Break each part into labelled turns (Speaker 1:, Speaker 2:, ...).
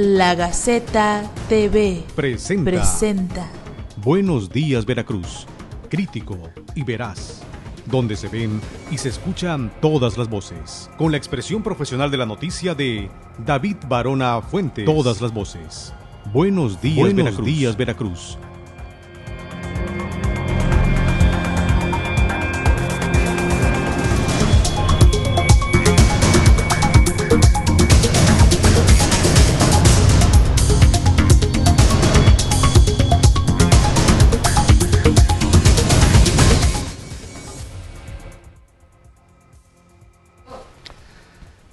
Speaker 1: La Gaceta TV
Speaker 2: presenta Buenos Días Veracruz, crítico y veraz, donde se ven y se escuchan todas las voces, con la expresión profesional de la noticia de David Barona Fuentes. Todas las voces. Buenos días, Veracruz.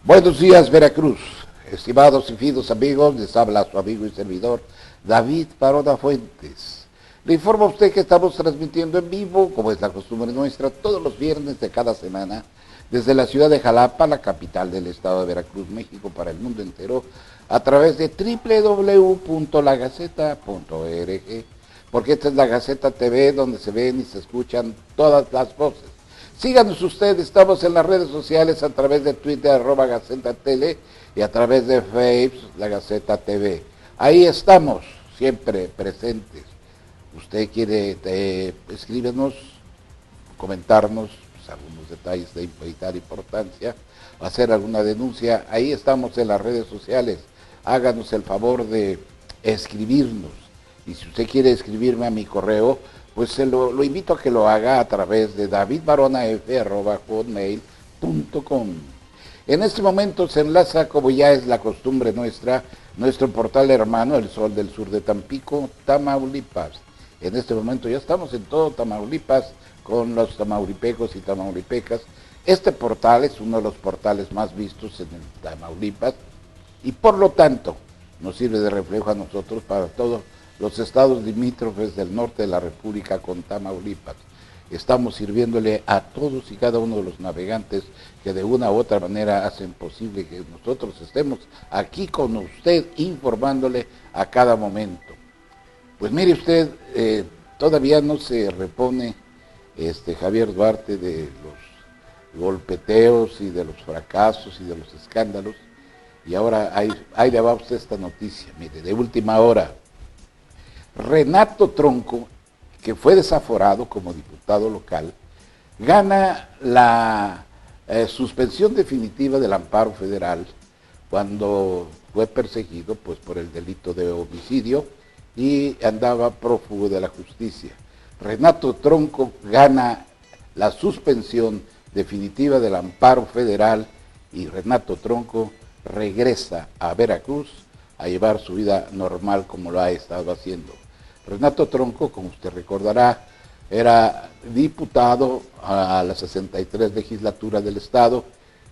Speaker 3: Buenos días, Veracruz. Estimados y finos amigos, les habla su amigo y servidor David Barona Fuentes. Le informo a usted que estamos transmitiendo en vivo, como es la costumbre nuestra, todos los viernes de cada semana, desde la ciudad de Jalapa, la capital del estado de Veracruz, México, para el mundo entero, a través de www.lagaceta.org, porque esta es la Gaceta TV, donde se ven y se escuchan todas las voces. Síganos ustedes, estamos en las redes sociales a través de Twitter, @GacetaTele, y a través de Facebook, la Gaceta TV. Ahí estamos, siempre presentes. Usted quiere escríbenos, comentarnos algunos detalles de vital importancia, hacer alguna denuncia, ahí estamos en las redes sociales. Háganos el favor de escribirnos. Y si usted quiere escribirme a mi correo, pues lo invito a que lo haga a través de davidbaronaf@hotmail.com. En este momento se enlaza, como ya es la costumbre nuestra, nuestro portal hermano, El Sol del Sur de Tampico, Tamaulipas. En este momento ya estamos en todo Tamaulipas con los tamaulipecos y tamaulipecas. Este portal es uno de los portales más vistos en el Tamaulipas y por lo tanto nos sirve de reflejo a nosotros para todos los estados limítrofes del norte de la República con Tamaulipas. Estamos sirviéndole a todos y cada uno de los navegantes que de una u otra manera hacen posible que nosotros estemos aquí con usted informándole a cada momento. Pues mire usted, todavía no se repone Javier Duarte de los golpeteos y de los fracasos y de los escándalos, y ahora ahí le va a usted esta noticia, mire, de última hora. Renato Tronco, que fue desaforado como diputado local, gana la suspensión definitiva del amparo federal cuando fue perseguido pues, por el delito de homicidio y andaba prófugo de la justicia. Renato Tronco gana la suspensión definitiva del amparo federal y Renato Tronco regresa a Veracruz a llevar su vida normal como lo ha estado haciendo. Renato Tronco, como usted recordará, era diputado a la 63 legislatura del estado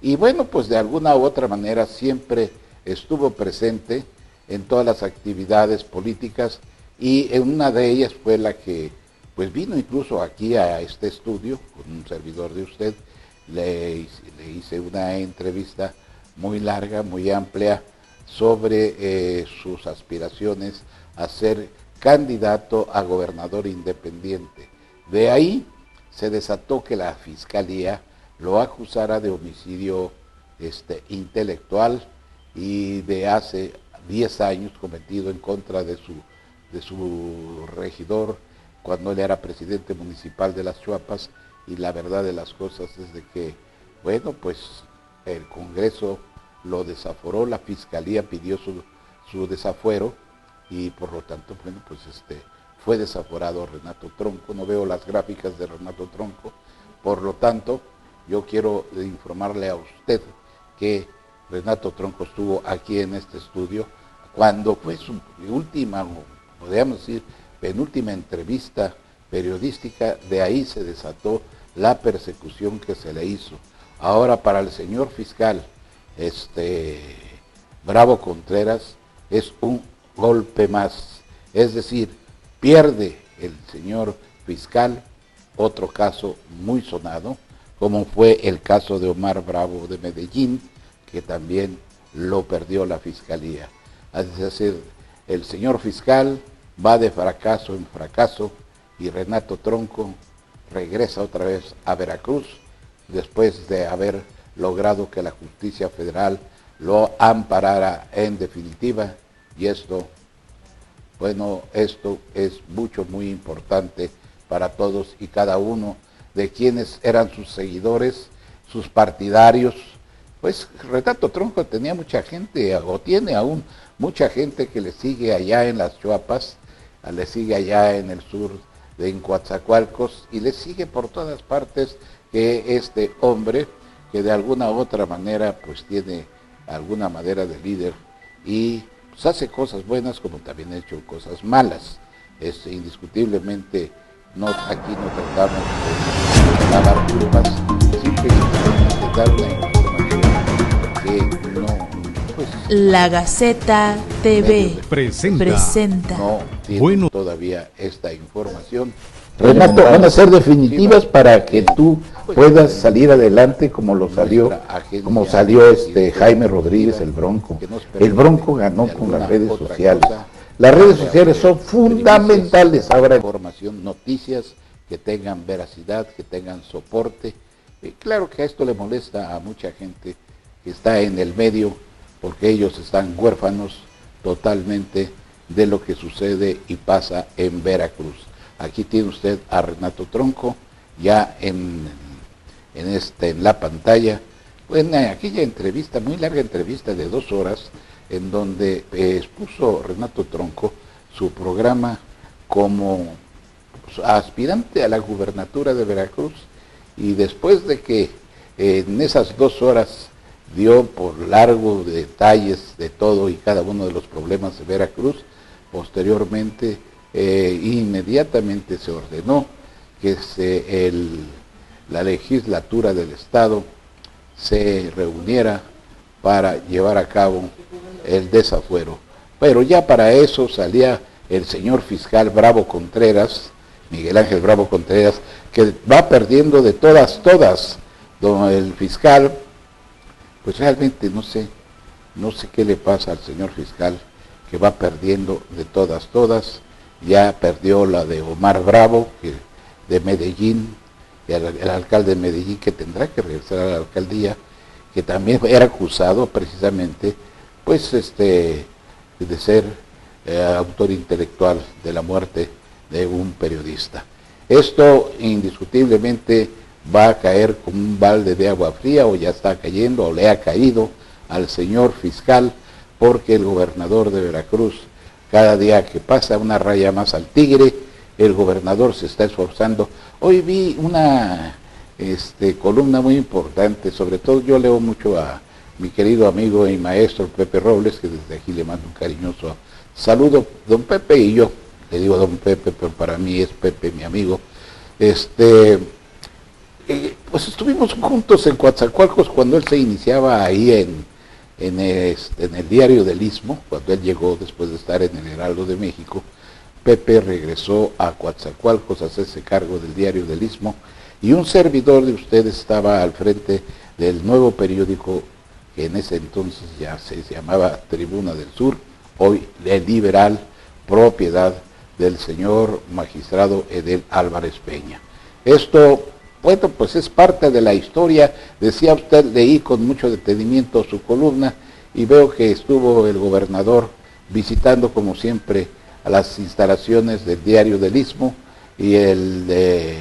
Speaker 3: y bueno, pues de alguna u otra manera siempre estuvo presente en todas las actividades políticas y en una de ellas fue la que pues vino incluso aquí a este estudio con un servidor de usted, le hice una entrevista muy larga, muy amplia sobre sus aspiraciones a ser candidato a gobernador independiente. De ahí se desató que la fiscalía lo acusara de homicidio intelectual y de hace 10 años cometido en contra de su regidor cuando él era presidente municipal de Las Chuapas, y la verdad de las cosas es de que, bueno, pues el Congreso lo desaforó, la fiscalía pidió su desafuero y por lo tanto, bueno, pues fue desaforado Renato Tronco. No veo las gráficas de Renato Tronco, por lo tanto, yo quiero informarle a usted que Renato Tronco estuvo aquí en este estudio cuando fue su última, podríamos decir, penúltima entrevista periodística. De ahí se desató la persecución que se le hizo. Ahora, para el señor fiscal Bravo Contreras, es un golpe más, es decir, pierde el señor fiscal otro caso muy sonado, como fue el caso de Omar Bravo de Medellín, que también lo perdió la fiscalía. Es decir, el señor fiscal va de fracaso en fracaso y Renato Tronco regresa otra vez a Veracruz después de haber logrado que la justicia federal lo amparara en definitiva Y esto, bueno, esto es muy importante para todos y cada uno de quienes eran sus seguidores, sus partidarios. Pues Renato Tronco tenía mucha gente, o tiene aún mucha gente que le sigue allá en las Chuapas, le sigue allá en el sur de Coatzacoalcos, y le sigue por todas partes que este hombre, que de alguna u otra manera pues tiene alguna manera de líder y pues hace cosas buenas como también ha hecho cosas malas. Indiscutiblemente aquí no tratamos de lavar curvas, simplemente dar una información que no, pues,
Speaker 1: La Gaceta TV
Speaker 2: presenta.
Speaker 3: No tiene todavía esta información. Renato, van a ser definitivas para que tú puedas salir adelante como salió Jaime Rodríguez, el Bronco. El Bronco ganó con las redes sociales. Las redes sociales son fundamentales ahora. Información, noticias que tengan veracidad, que tengan soporte. Claro que a esto le molesta a mucha gente que está en el medio, porque ellos están huérfanos totalmente de lo que sucede y pasa en Veracruz. Aquí tiene usted a Renato Tronco ya en la pantalla, en aquella entrevista, muy larga entrevista de 2 horas, en donde expuso Renato Tronco su programa como aspirante a la gubernatura de Veracruz, y después de que en esas 2 horas dio por largo detalles de todo y cada uno de los problemas de Veracruz, posteriormente inmediatamente se ordenó que la legislatura del Estado se reuniera para llevar a cabo el desafuero. Pero ya para eso salía el señor fiscal Bravo Contreras, Miguel Ángel Bravo Contreras, que va perdiendo de todas. El fiscal, pues realmente no sé qué le pasa al señor fiscal, que va perdiendo de todas. Ya perdió la de Omar Bravo, de Medellín, y el alcalde de Medellín, que tendrá que regresar a la alcaldía, que también era acusado precisamente pues de ser autor intelectual de la muerte de un periodista. Esto indiscutiblemente va a caer como un balde de agua fría, o ya está cayendo, o le ha caído al señor fiscal, porque el gobernador de Veracruz, cada día que pasa una raya más al tigre, el gobernador se está esforzando. Hoy vi una columna muy importante, sobre todo yo leo mucho a mi querido amigo y maestro Pepe Robles, que desde aquí le mando un cariñoso saludo. Don Pepe, y yo le digo don Pepe, pero para mí es Pepe, mi amigo. Pues estuvimos juntos en Coatzacoalcos cuando él se iniciaba ahí en el diario del Istmo, cuando él llegó después de estar en el Heraldo de México. Pepe regresó a Coatzacoalcos a hacerse cargo del diario del Istmo, y un servidor de ustedes estaba al frente del nuevo periódico que en ese entonces ya se llamaba Tribuna del Sur, hoy El Liberal, propiedad del señor magistrado Edel Álvarez Peña. Esto, bueno, pues es parte de la historia. Decía usted, leí con mucho detenimiento su columna y veo que estuvo el gobernador visitando como siempre a las instalaciones del diario del Istmo y el de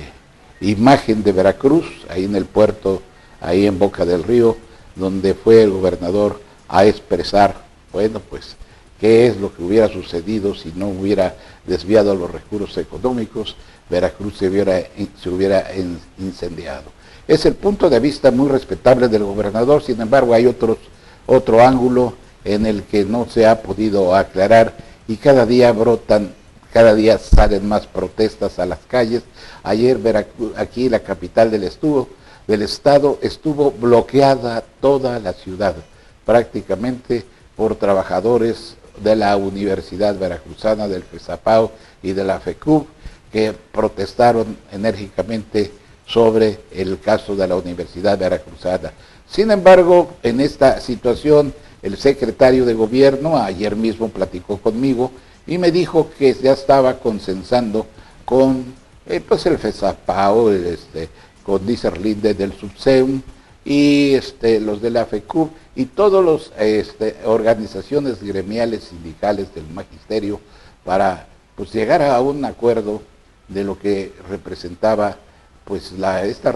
Speaker 3: Imagen de Veracruz, ahí en el puerto, ahí en Boca del Río, donde fue el gobernador a expresar, bueno, pues, qué es lo que hubiera sucedido si no hubiera desviado los recursos económicos, Veracruz se hubiera incendiado. Es el punto de vista muy respetable del gobernador. Sin embargo, hay otro ángulo en el que no se ha podido aclarar, y cada día salen más protestas a las calles. Ayer Veracruz, aquí la capital del estado, estuvo bloqueada toda la ciudad, prácticamente por trabajadores de la Universidad Veracruzana, del FESAPAO y de la FECUB, que protestaron enérgicamente sobre el caso de la Universidad Veracruzana. Sin embargo, en esta situación, el secretario de gobierno ayer mismo platicó conmigo y me dijo que ya estaba consensando con pues el FESAPAO, con Dicerlinde del Subseum, y los de la FECUB y todas las organizaciones gremiales sindicales del magisterio para pues llegar a un acuerdo de lo que representaba pues esta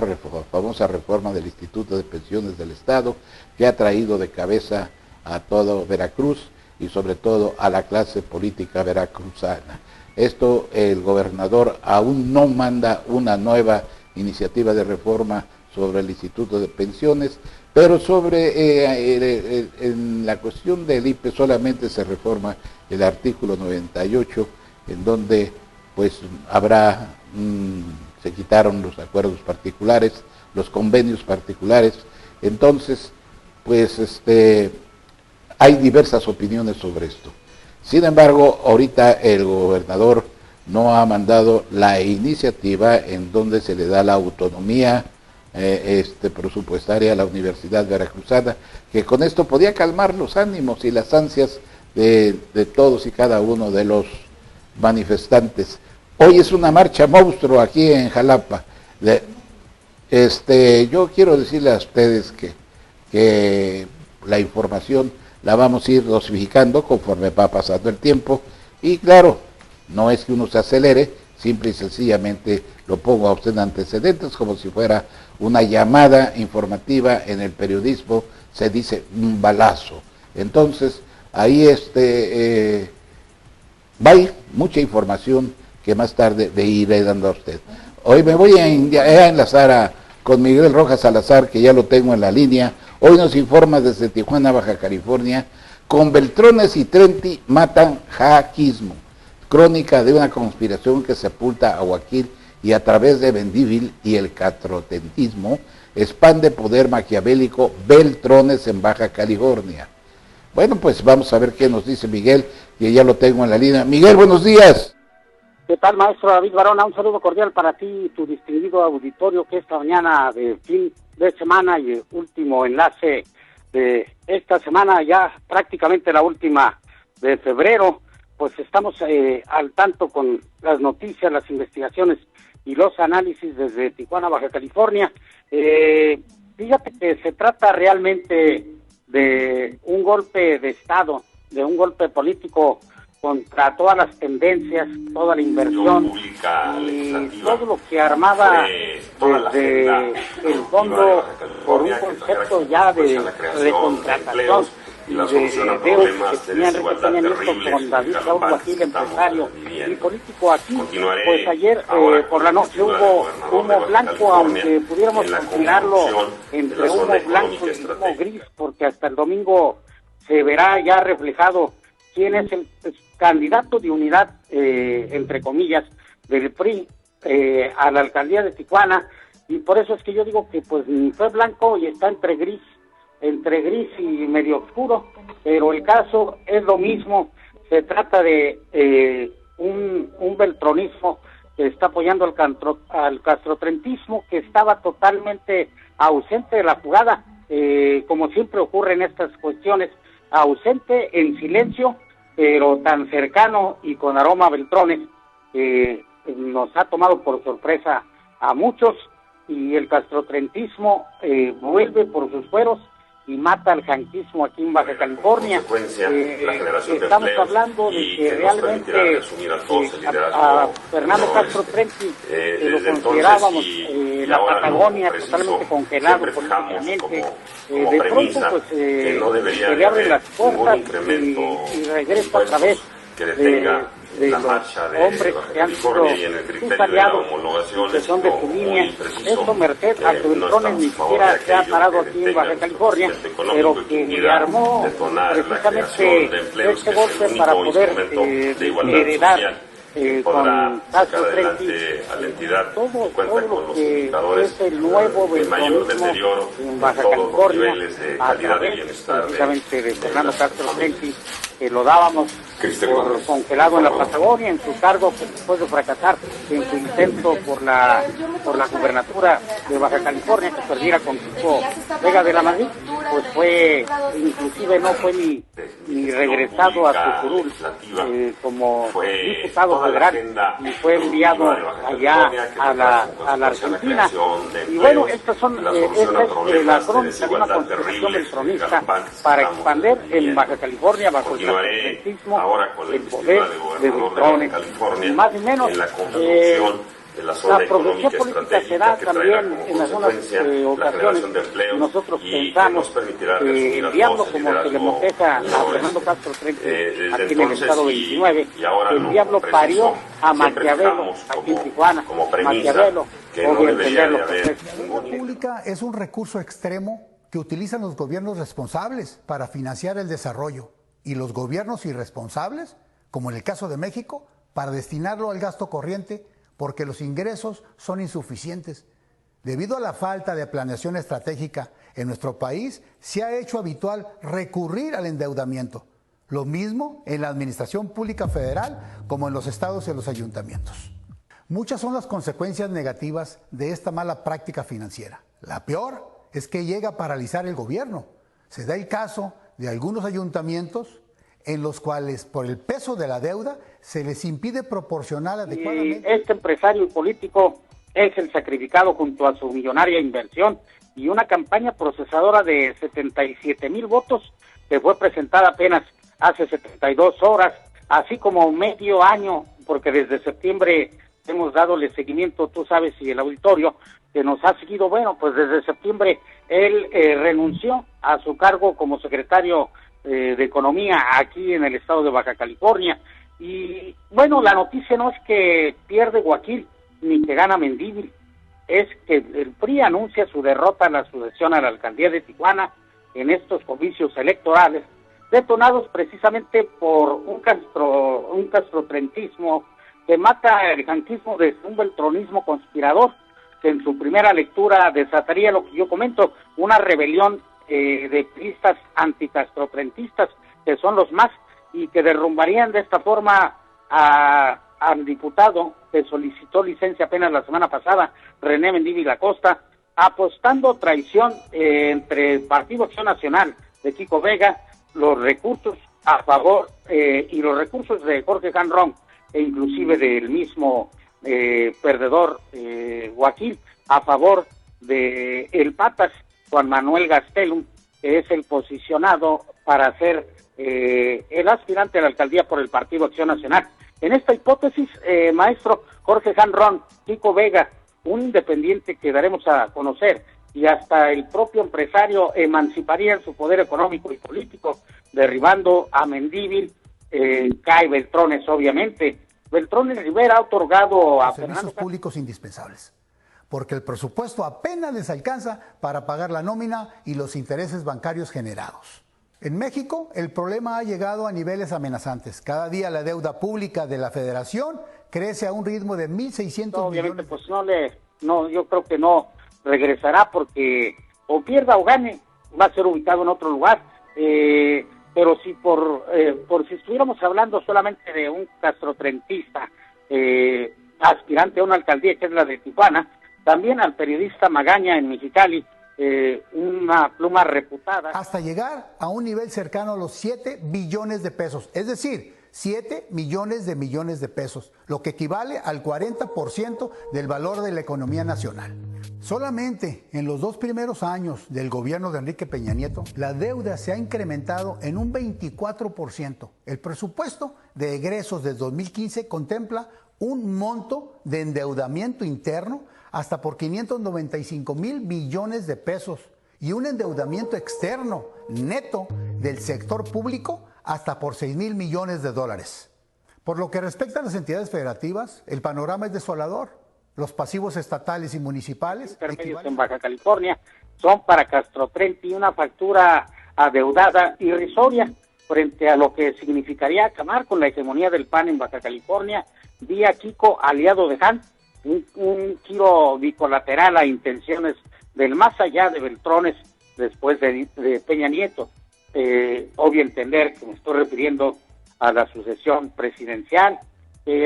Speaker 3: famosa reforma del Instituto de Pensiones del Estado, que ha traído de cabeza a todo Veracruz y sobre todo a la clase política veracruzana. Esto el gobernador aún no manda una nueva iniciativa de reforma sobre el Instituto de Pensiones, pero sobre en la cuestión del IPE solamente se reforma el artículo 98, en donde pues habrá, se quitaron los acuerdos particulares, los convenios particulares. Entonces pues hay diversas opiniones sobre esto. Sin embargo, ahorita el gobernador no ha mandado la iniciativa en donde se le da la autonomía presupuestaria a la Universidad Veracruzana, que con esto podía calmar los ánimos y las ansias de todos y cada uno de los manifestantes. Hoy es una marcha monstruo aquí en Jalapa. Yo quiero decirle a ustedes que la información la vamos a ir dosificando conforme va pasando el tiempo, y claro, no es que uno se acelere, simple y sencillamente lo pongo a usted en antecedentes, como si fuera una llamada informativa. En el periodismo se dice un balazo. Entonces, ahí va a ir mucha información que más tarde le iré dando a usted. Hoy me voy a enlazar con Miguel Rojas Salazar, que ya lo tengo en la línea. Hoy nos informa desde Tijuana, Baja California: con Beltrones y Trenti matan jaquismo. Crónica de una conspiración que sepulta a Huaquil y a través de Vendívil y el castrotentismo expande poder maquiavélico Beltrones en Baja California. Bueno, pues vamos a ver qué nos dice Miguel, que ya lo tengo en la línea. Miguel, buenos días.
Speaker 4: ¿Qué tal, maestro David Barona? Un saludo cordial para ti y tu distinguido auditorio, que esta mañana de fin de semana y último enlace de esta semana, ya prácticamente la última de febrero, pues estamos al tanto con las noticias, las investigaciones y los análisis desde Tijuana, Baja California. Fíjate que se trata realmente de un golpe de Estado, de un golpe político contra todas las tendencias, toda la inversión y todo lo que armaba desde el fondo por un concepto ya de contratación y de dedos que tenían esto con David Raúl Huaquil, empresario y político aquí. Pues ayer por la noche hubo humo blanco, aunque pudiéramos considerarlo entre humo blanco y humo gris, porque hasta el domingo se verá ya reflejado quién es el candidato de unidad, entre comillas, del PRI a la alcaldía de Tijuana, y por eso es que yo digo que pues fue blanco y está entre gris y medio oscuro, pero el caso es lo mismo. Se trata de un beltronismo que está apoyando al castrotrentismo, que estaba totalmente ausente de la jugada, como siempre ocurre en estas cuestiones, ausente, en silencio, pero tan cercano y con aroma a Beltrones, nos ha tomado por sorpresa a muchos, y el castrotrentismo vuelve por sus fueros y mata al janquismo aquí en Baja California. Estamos hablando de que realmente a Fernando Castro Trenti lo considerábamos la Patagonia totalmente congelado políticamente. De pronto pues se le abren las puertas y regresa otra vez de los hombres que han sido sus aliados, que son de su línea. Esto merced a que Beltrones ni siquiera se ha parado aquí en Baja California, pero que le armó precisamente este golpe para poder heredar con Castro Trenti todo lo que es el nuevo beltronismo en Baja California, a través precisamente de Fernando Castro Trenti, que lo dábamos por congelado en la Patagonia, en su cargo, después de fracasar en su intento por la gubernatura de Baja California, que perdiera con Kiko Vega de la Madrid. pues fue, inclusive no fue ni regresado a su curul como diputado federal, y fue enviado allá a la Argentina. Y bueno, estas son esta es la crónica de una conspiración beltronista para expandir en Baja California bajo el castrocentismo el poder de Beltrones. Y más ni menos la producción política se da también en algunas ocasiones. Nosotros pensamos que el diablo, como se le moteja a Fernando Castro Trente aquí en el estado 29, el diablo parió a Maquiavelo aquí en Tijuana. Maquiavelo, obvio entenderlo.
Speaker 5: La deuda pública es un recurso extremo que utilizan los gobiernos responsables para financiar el desarrollo y los gobiernos irresponsables, como en el caso de México, para destinarlo al gasto corriente, porque los ingresos son insuficientes. Debido a la falta de planeación estratégica en nuestro país, se ha hecho habitual recurrir al endeudamiento. Lo mismo en la administración pública federal como en los estados y en los ayuntamientos. Muchas son las consecuencias negativas de esta mala práctica financiera. La peor es que llega a paralizar el gobierno. Se da el caso de algunos ayuntamientos en los cuales, por el peso de la deuda, se les impide proporcionar adecuadamente.
Speaker 4: Y este empresario y político es el sacrificado junto a su millonaria inversión y una campaña procesadora de 77,000 votos que fue presentada apenas hace 72 horas, así como medio año, porque desde septiembre hemos dadole seguimiento, tú sabes, y el auditorio que nos ha seguido, bueno, pues desde septiembre él renunció a su cargo como secretario de Economía aquí en el estado de Baja California. Y bueno, la noticia no es que pierde Guaquil ni que gana Mendívil, es que el PRI anuncia su derrota en la sucesión a la alcaldía de Tijuana en estos comicios electorales, detonados precisamente por un castrotrentismo que mata el janquismo desde un beltronismo conspirador, que en su primera lectura desataría lo que yo comento, una rebelión de priistas anticastrotrentistas, que son los más, y que derrumbarían de esta forma al diputado que solicitó licencia apenas la semana pasada, René Mendívil Acosta, apostando traición entre el Partido Acción Nacional de Kiko Vega, los recursos a favor y los recursos de Jorge Hanron, e inclusive del mismo perdedor Guaquil, a favor de el Patas Juan Manuel Gastelum, que es el posicionado para ser el aspirante a la alcaldía por el Partido Acción Nacional. En esta hipótesis, maestro Jorge Hanron, Kiko Vega, un independiente que daremos a conocer, y hasta el propio empresario emanciparían su poder económico y político, derribando a Mendívil, cae Beltrones, obviamente. Beltrones Rivera ha otorgado a
Speaker 5: servicios públicos indispensables, porque el presupuesto apenas les alcanza para pagar la nómina y los intereses bancarios generados. En México, el problema ha llegado a niveles amenazantes. Cada día la deuda pública de la Federación crece a un ritmo de 1,600
Speaker 4: obviamente,
Speaker 5: millones.
Speaker 4: Pues yo creo que no regresará, porque o pierda o gane, va a ser ubicado en otro lugar. Pero si por si estuviéramos hablando solamente de un castrotrentista aspirante a una alcaldía, que es la de Tijuana, también al periodista Magaña en Mexicali, una pluma reputada.
Speaker 5: Hasta llegar a un nivel cercano a los 7 billones de pesos, es decir, 7 millones de pesos, lo que equivale al 40% del valor de la economía nacional. Solamente en los 2 primeros años del gobierno de Enrique Peña Nieto, la deuda se ha incrementado en un 24%. El presupuesto de egresos del 2015 contempla un monto de endeudamiento interno hasta por 595,000 millones de pesos y un endeudamiento externo neto del sector público hasta por 6,000 millones de dólares. Por lo que respecta a las entidades federativas, el panorama es desolador. Los pasivos estatales y municipales
Speaker 4: en Baja California son para Castrotrenti una factura adeudada irrisoria frente a lo que significaría acabar con la hegemonía del PAN en Baja California, vía Kiko, aliado de Han, un giro bicolateral a intenciones del más allá de Beltrones después de Peña Nieto. Obvio entender que me estoy refiriendo a la sucesión presidencial,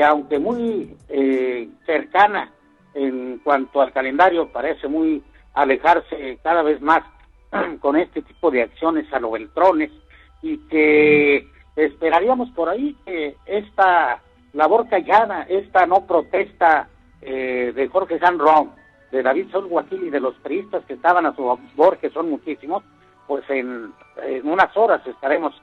Speaker 4: aunque muy cercana en cuanto al calendario, parece muy alejarse cada vez más con este tipo de acciones a lo Beltrones, y que esperaríamos por ahí que esta labor callada, esta no protesta de Jorge Hanron, de David Saúl Huaquil y de los priistas que estaban a su favor, que son muchísimos, pues en unas horas estaremos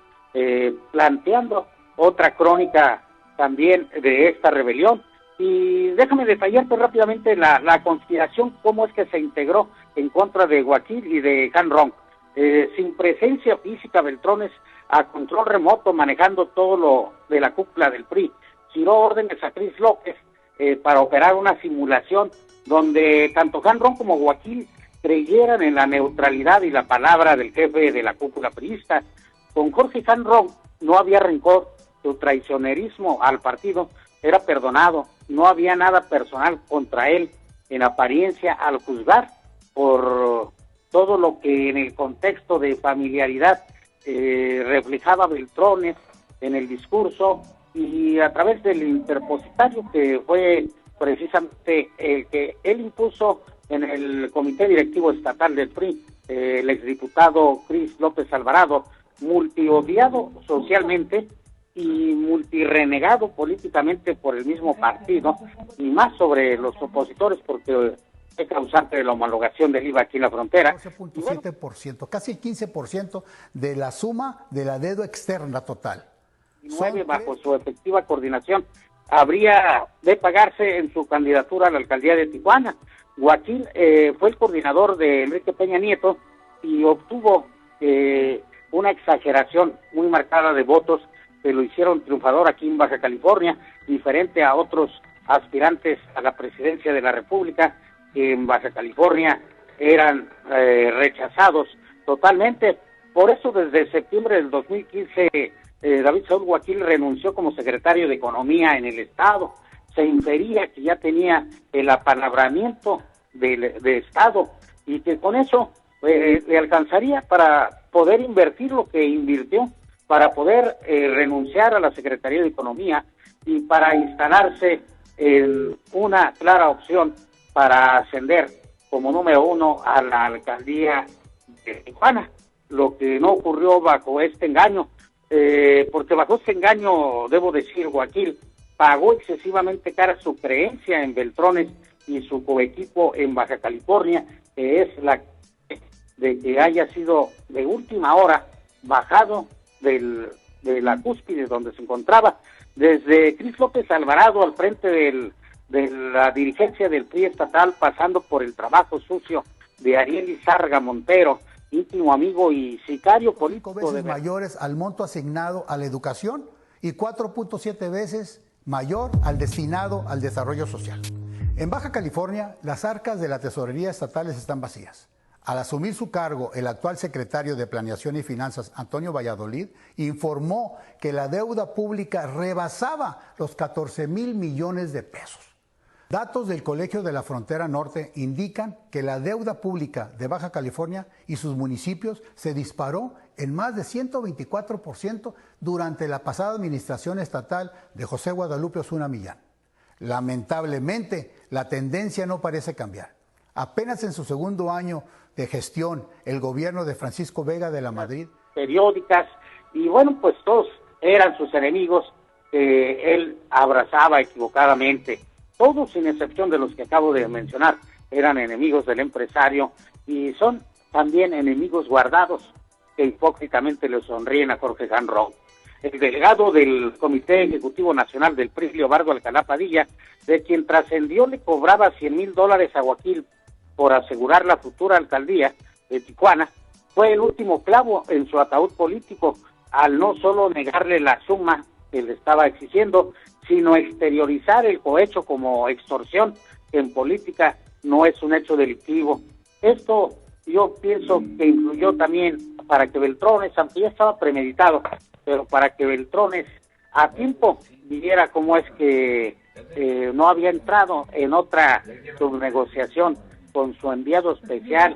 Speaker 4: planteando otra crónica también de esta rebelión. Y déjame detallarte rápidamente la conspiración, cómo es que se integró en contra de Huaquil y de Hanron. Sin presencia física, Beltrones, a control remoto, manejando todo lo de la cúpula del PRI, giró órdenes a Cris López para operar una simulación donde tanto Hanron como Huaquil creyeran en la neutralidad y la palabra del jefe de la cúpula priista. Con Jorge Hanron no había rencor, su traicionerismo al partido era perdonado, no había nada personal contra él en apariencia, al juzgar por todo lo que en el contexto de familiaridad reflejaba Beltrones en el discurso y a través del interpositario que fue precisamente el que él impuso en el comité directivo estatal del PRI, el exdiputado Cris López Alvarado, multiodiado socialmente y multirenegado políticamente por el mismo partido, y más sobre los opositores porque es causante de la homologación del IVA aquí en la frontera.
Speaker 5: 12.7%, casi el 15% de la suma de la deuda externa total.
Speaker 4: 9 bajo su efectiva coordinación habría de pagarse en su candidatura a la alcaldía de Tijuana. Huaquil fue el coordinador de Enrique Peña Nieto y obtuvo una exageración muy marcada de votos que lo hicieron triunfador aquí en Baja California, diferente a otros aspirantes a la presidencia de la República que en Baja California eran rechazados totalmente. Por eso desde septiembre del 2015 David Saúl Huaquil renunció como secretario de Economía en el Estado. Se infería que ya tenía el apalabramiento de Estado y que con eso le alcanzaría para poder invertir lo que invirtió, para poder renunciar a la Secretaría de Economía y para instalarse en una clara opción para ascender como número 1 a la alcaldía de Tijuana, lo que no ocurrió bajo este engaño, porque bajo este engaño, debo decir, Huaquil pagó excesivamente cara su creencia en Beltrones y su coequipo en Baja California, que es la de que haya sido de última hora bajado de la cúspide donde se encontraba, desde Cris López Alvarado al frente de la dirigencia del PRI estatal, pasando por el trabajo sucio de Ariel Izarga Montero, íntimo amigo y sicario político.
Speaker 5: 5 veces mayores al monto asignado a la educación y 4.7 veces mayor al destinado al desarrollo social. En Baja California, las arcas de la tesorería estatales están vacías. Al asumir su cargo, el actual secretario de Planeación y Finanzas, Antonio Valladolid, informó que la deuda pública rebasaba los 14,000 millones de pesos. Datos del Colegio de la Frontera Norte indican que la deuda pública de Baja California y sus municipios se disparó en más de 124% durante la pasada administración estatal de José Guadalupe Osuna Millán. Lamentablemente, la tendencia no parece cambiar. Apenas en su segundo año de gestión, el gobierno de Francisco Vega de la Madrid,
Speaker 4: periódicas, y bueno, pues todos eran sus enemigos que él abrazaba equivocadamente. Todos, sin excepción de los que acabo de mencionar, eran enemigos del empresario y son también enemigos guardados que hipócritamente le sonríen a Jorge Hanron. El delegado del Comité Ejecutivo Nacional del PRI, Leobardo Alcalá Padilla, de quien trascendió le cobraba $100,000 a Huaquil por asegurar la futura alcaldía de Tijuana, fue el último clavo en su ataúd político, al no solo negarle la suma que le estaba exigiendo, sino exteriorizar el cohecho como extorsión, que en política no es un hecho delictivo. Esto yo pienso que influyó también para que Beltrones, aunque ya estaba premeditado, pero para que Beltrones a tiempo viera cómo es que no había entrado en otra subnegociación con su enviado especial,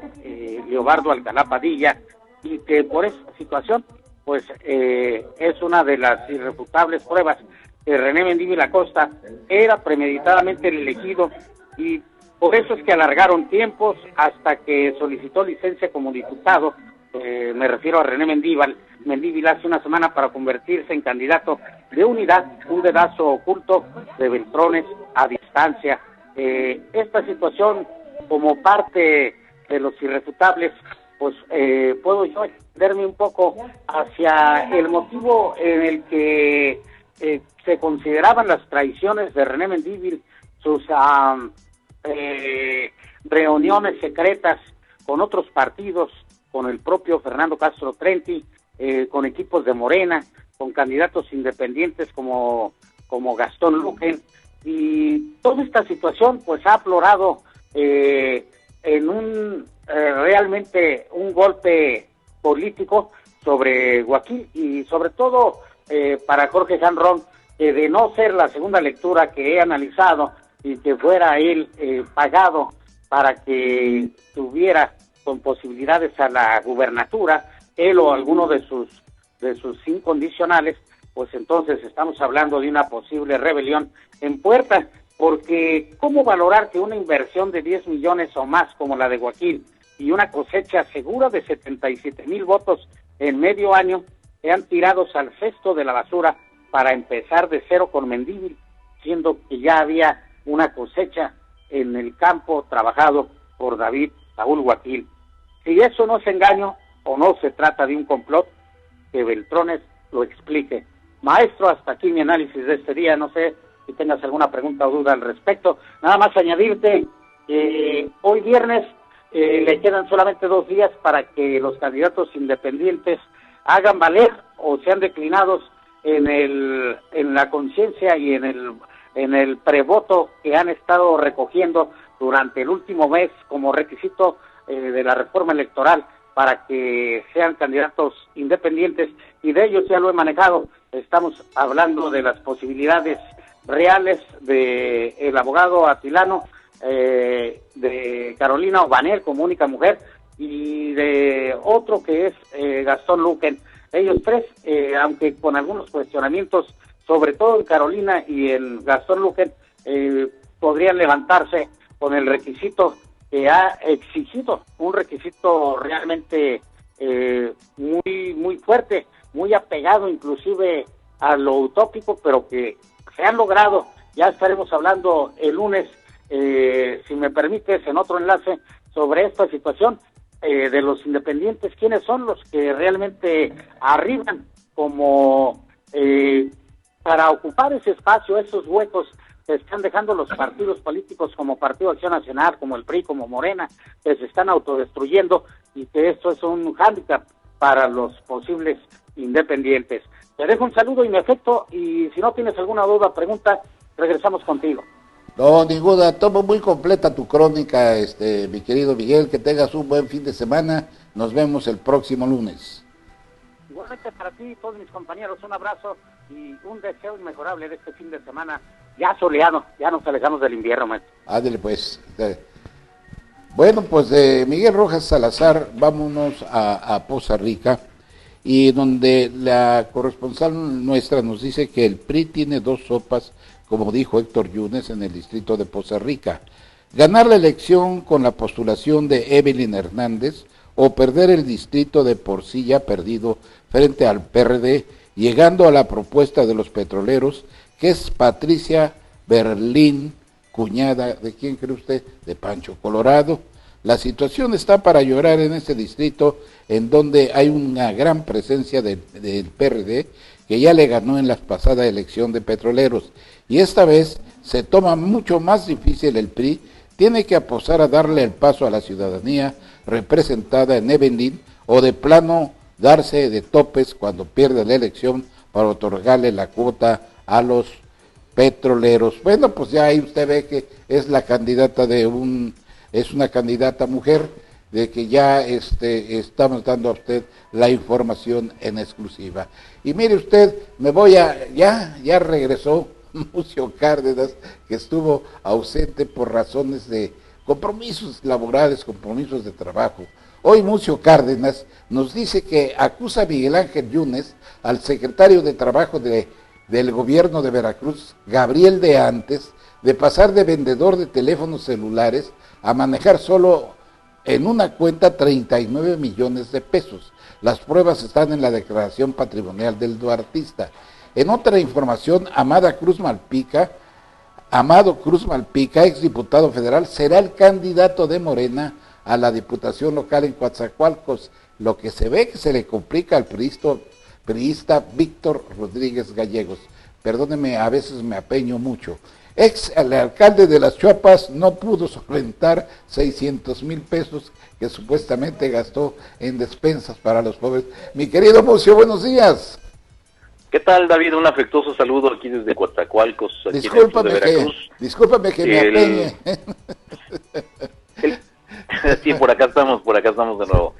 Speaker 4: Leobardo Alcalá Padilla, y que por esa situación, pues es una de las irrefutables pruebas que René Mendívil Acosta era premeditadamente el elegido, y Por eso es que alargaron tiempos hasta que solicitó licencia como diputado, me refiero a René Mendívil hace una semana para convertirse en candidato de unidad, un dedazo oculto de Beltrones a distancia. Esta situación, como parte de los irrefutables, pues puedo yo extenderme un poco hacia el motivo en el que se consideraban las traiciones de René Mendívil, sus reuniones secretas con otros partidos, con el propio Fernando Castro Trenti, con equipos de Morena, con candidatos independientes como Gastón Luque, y toda esta situación pues ha aflorado en un realmente un golpe político sobre Guaquil y sobre todo para Jorge Sanrón, que de no ser la segunda lectura que he analizado y que fuera él pagado para que tuviera con posibilidades a la gubernatura, él o alguno de sus incondicionales, pues entonces estamos hablando de una posible rebelión en puerta, porque ¿cómo valorar que una inversión de 10 millones o más como la de Guaquil y una cosecha segura de 77,000 votos en medio año sean tirados al cesto de la basura para empezar de cero con Mendívil, siendo que ya había una cosecha en el campo trabajado por David Saúl Guaquil? Si eso no es engaño o no se trata de un complot, que Beltrones lo explique. Maestro, hasta aquí mi análisis de este día. No sé si tengas alguna pregunta o duda al respecto. Nada más añadirte que hoy viernes le quedan solamente 2 días para que los candidatos independientes hagan valer o sean declinados en la conciencia y en el prevoto que han estado recogiendo durante el último mes como requisito de la reforma electoral para que sean candidatos independientes, y de ellos ya lo he manejado. Estamos hablando de las posibilidades reales de el abogado Atilano, de Carolina Obanel como única mujer, y de otro que es Gastón Luque. Ellos tres, aunque con algunos cuestionamientos, sobre todo en Carolina y en Gastón Luque, podrían levantarse con el requisito que ha exigido, un requisito realmente muy fuerte, muy apegado inclusive a lo utópico, pero que se han logrado. Ya estaremos hablando el lunes, si me permites, en otro enlace sobre esta situación de los independientes, quiénes son los que realmente arriban como para ocupar ese espacio, esos huecos que están dejando los partidos políticos como Partido Acción Nacional, como el PRI, como Morena, que se están autodestruyendo, y que esto es un hándicap para los posibles independientes. Te dejo un saludo y mi afecto, y si no tienes alguna duda, pregunta, regresamos contigo.
Speaker 3: No, ninguna, tomo muy completa tu crónica, mi querido Miguel, que tengas un buen fin de semana, nos vemos el próximo lunes.
Speaker 4: Igualmente para ti y todos mis compañeros, un abrazo y un deseo inmejorable de este fin de semana, ya soleado, ya nos alejamos del invierno, maestro.
Speaker 3: Ándale pues. Bueno, pues de Miguel Rojas Salazar, vámonos a Poza Rica, y donde la corresponsal nuestra nos dice que el PRI tiene 2 sopas, como dijo Héctor Yunes, en el distrito de Poza Rica: ganar la elección con la postulación de Evelyn Hernández, o perder el distrito de por sí ya perdido frente al PRD, llegando a la propuesta de los petroleros, que es Patricia Berlín, cuñada, ¿de quién cree usted? De Pancho Colorado. La situación está para llorar en este distrito, en donde hay una gran presencia del PRD, que ya le ganó en la pasada elección de petroleros, y esta vez se toma mucho más difícil. El PRI tiene que apostar a darle el paso a la ciudadanía representada en Evelyn, o de plano darse de topes cuando pierde la elección para otorgarle la cuota a los petroleros. Bueno, pues ya ahí usted ve que es la candidata es una candidata mujer, de que ya estamos dando a usted la información en exclusiva. Y mire usted, ya regresó Mucio Cárdenas, que estuvo ausente por razones de compromisos laborales, compromisos de trabajo. Hoy Mucio Cárdenas nos dice que acusa a Miguel Ángel Yunes, al secretario de Trabajo del gobierno de Veracruz, Gabriel de Antes, de pasar de vendedor de teléfonos celulares a manejar solo en una cuenta 39 millones de pesos. Las pruebas están en la declaración patrimonial del duartista. En otra información, Amado Cruz Malpica, exdiputado federal, será el candidato de Morena a la diputación local en Coatzacoalcos, lo que se ve que se le complica al priista Víctor Rodríguez Gallegos. Perdóneme, a veces me apeño mucho. El alcalde de Las Chuapas no pudo solventar 600,000 pesos que supuestamente gastó en despensas para los pobres. Mi querido Mucio, buenos días.
Speaker 6: ¿Qué tal, David? Un afectuoso saludo aquí desde Coatzacoalcos, aquí
Speaker 3: discúlpame
Speaker 6: en el sur de Veracruz.
Speaker 3: Discúlpame que me apeñe.
Speaker 6: Sí, por acá estamos de nuevo.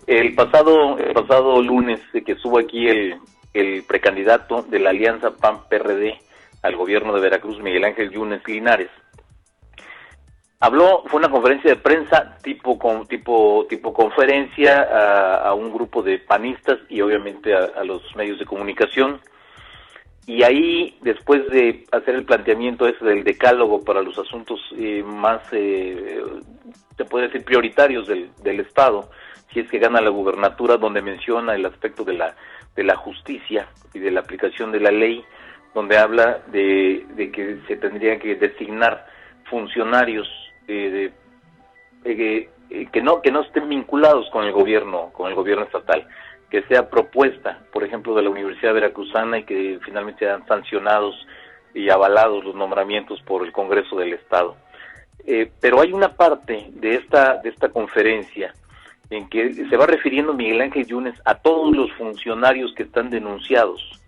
Speaker 6: El pasado lunes que estuvo aquí el precandidato de la alianza PAN-PRD al gobierno de Veracruz, Miguel Ángel Yunes Linares, fue una conferencia de prensa tipo conferencia a un grupo de panistas y obviamente a los medios de comunicación, y ahí, después de hacer el planteamiento ese del decálogo para los asuntos más, se puede decir, prioritarios del Estado, si es que gana la gubernatura, donde menciona el aspecto de la justicia y de la aplicación de la ley, donde habla de que se tendrían que designar funcionarios que no estén vinculados con el gobierno estatal, que sea propuesta, por ejemplo, de la Universidad Veracruzana, y que finalmente sean sancionados y avalados los nombramientos por el Congreso del Estado. Pero hay una parte de esta conferencia en que se va refiriendo Miguel Ángel Yunes a todos los funcionarios que están denunciados,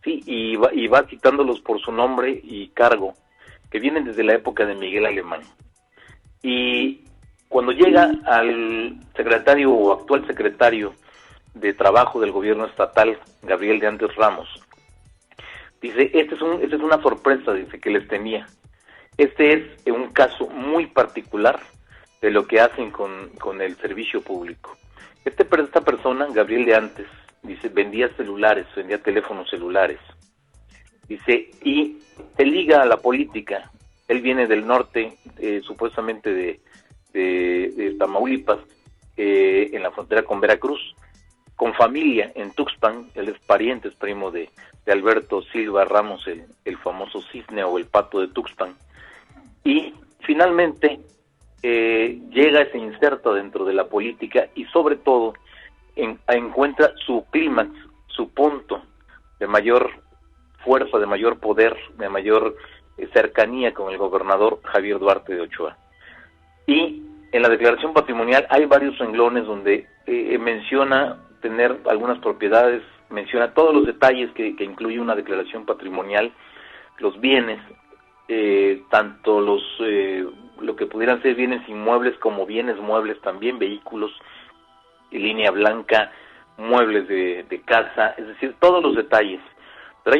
Speaker 6: sí, y va citándolos por su nombre y cargo, que vienen desde la época de Miguel Alemán. Y cuando llega al secretario o actual secretario de Trabajo del gobierno estatal, Gabriel de Andes Ramos, dice, esta es una sorpresa, dice, que les tenía. Este es un caso muy particular de lo que hacen con el servicio público. Esta persona, Gabriel de Andes, dice, vendía teléfonos celulares, dice, y se liga a la política. Él viene del norte, supuestamente de Tamaulipas, en la frontera con Veracruz, con familia en Tuxpan. Él es pariente, es primo de Alberto Silva Ramos, el famoso cisne o el pato de Tuxpan, y finalmente llega, se inserta dentro de la política y sobre todo encuentra su clímax, su punto de mayor fuerza, de mayor poder, de mayor cercanía con el gobernador Javier Duarte de Ochoa. Y en la declaración patrimonial hay varios renglones donde menciona tener algunas propiedades, menciona todos los detalles que incluye una declaración patrimonial, los bienes, tanto lo que pudieran ser bienes inmuebles como bienes muebles también, vehículos, línea blanca, muebles de casa, es decir, todos los detalles. Pero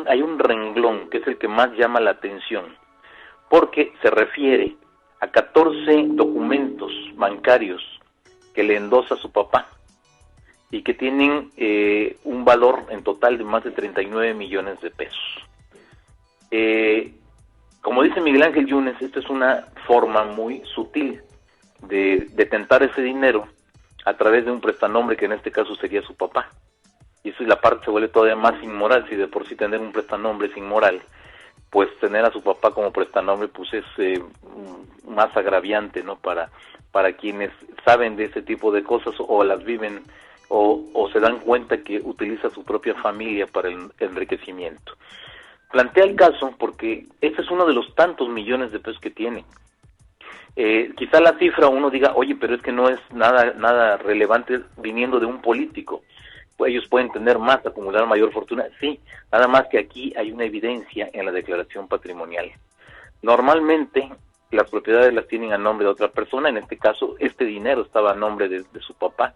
Speaker 6: hay un renglón que es el que más llama la atención, porque se refiere a 14 documentos bancarios que le endosa su papá y que tienen un valor en total de más de 39 millones de pesos. Como dice Miguel Ángel Yunes, esta es una forma muy sutil de tentar ese dinero a través de un prestanombre, que en este caso sería su papá. Y eso, y la parte se vuelve todavía más inmoral. Si de por sí tener un prestanombre es inmoral, pues tener a su papá como prestanombre pues es más agraviante, ¿no? Para quienes saben de ese tipo de cosas o las viven o se dan cuenta que utiliza su propia familia para el enriquecimiento. Plantea el caso porque este es uno de los tantos millones de pesos que tiene. Quizá la cifra uno diga, oye, pero es que no es nada relevante viniendo de un político. Pues ellos pueden tener más, acumular mayor fortuna. Sí, nada más que aquí hay una evidencia en la declaración patrimonial. Normalmente las propiedades las tienen a nombre de otra persona, en este caso este dinero estaba a nombre de su papá,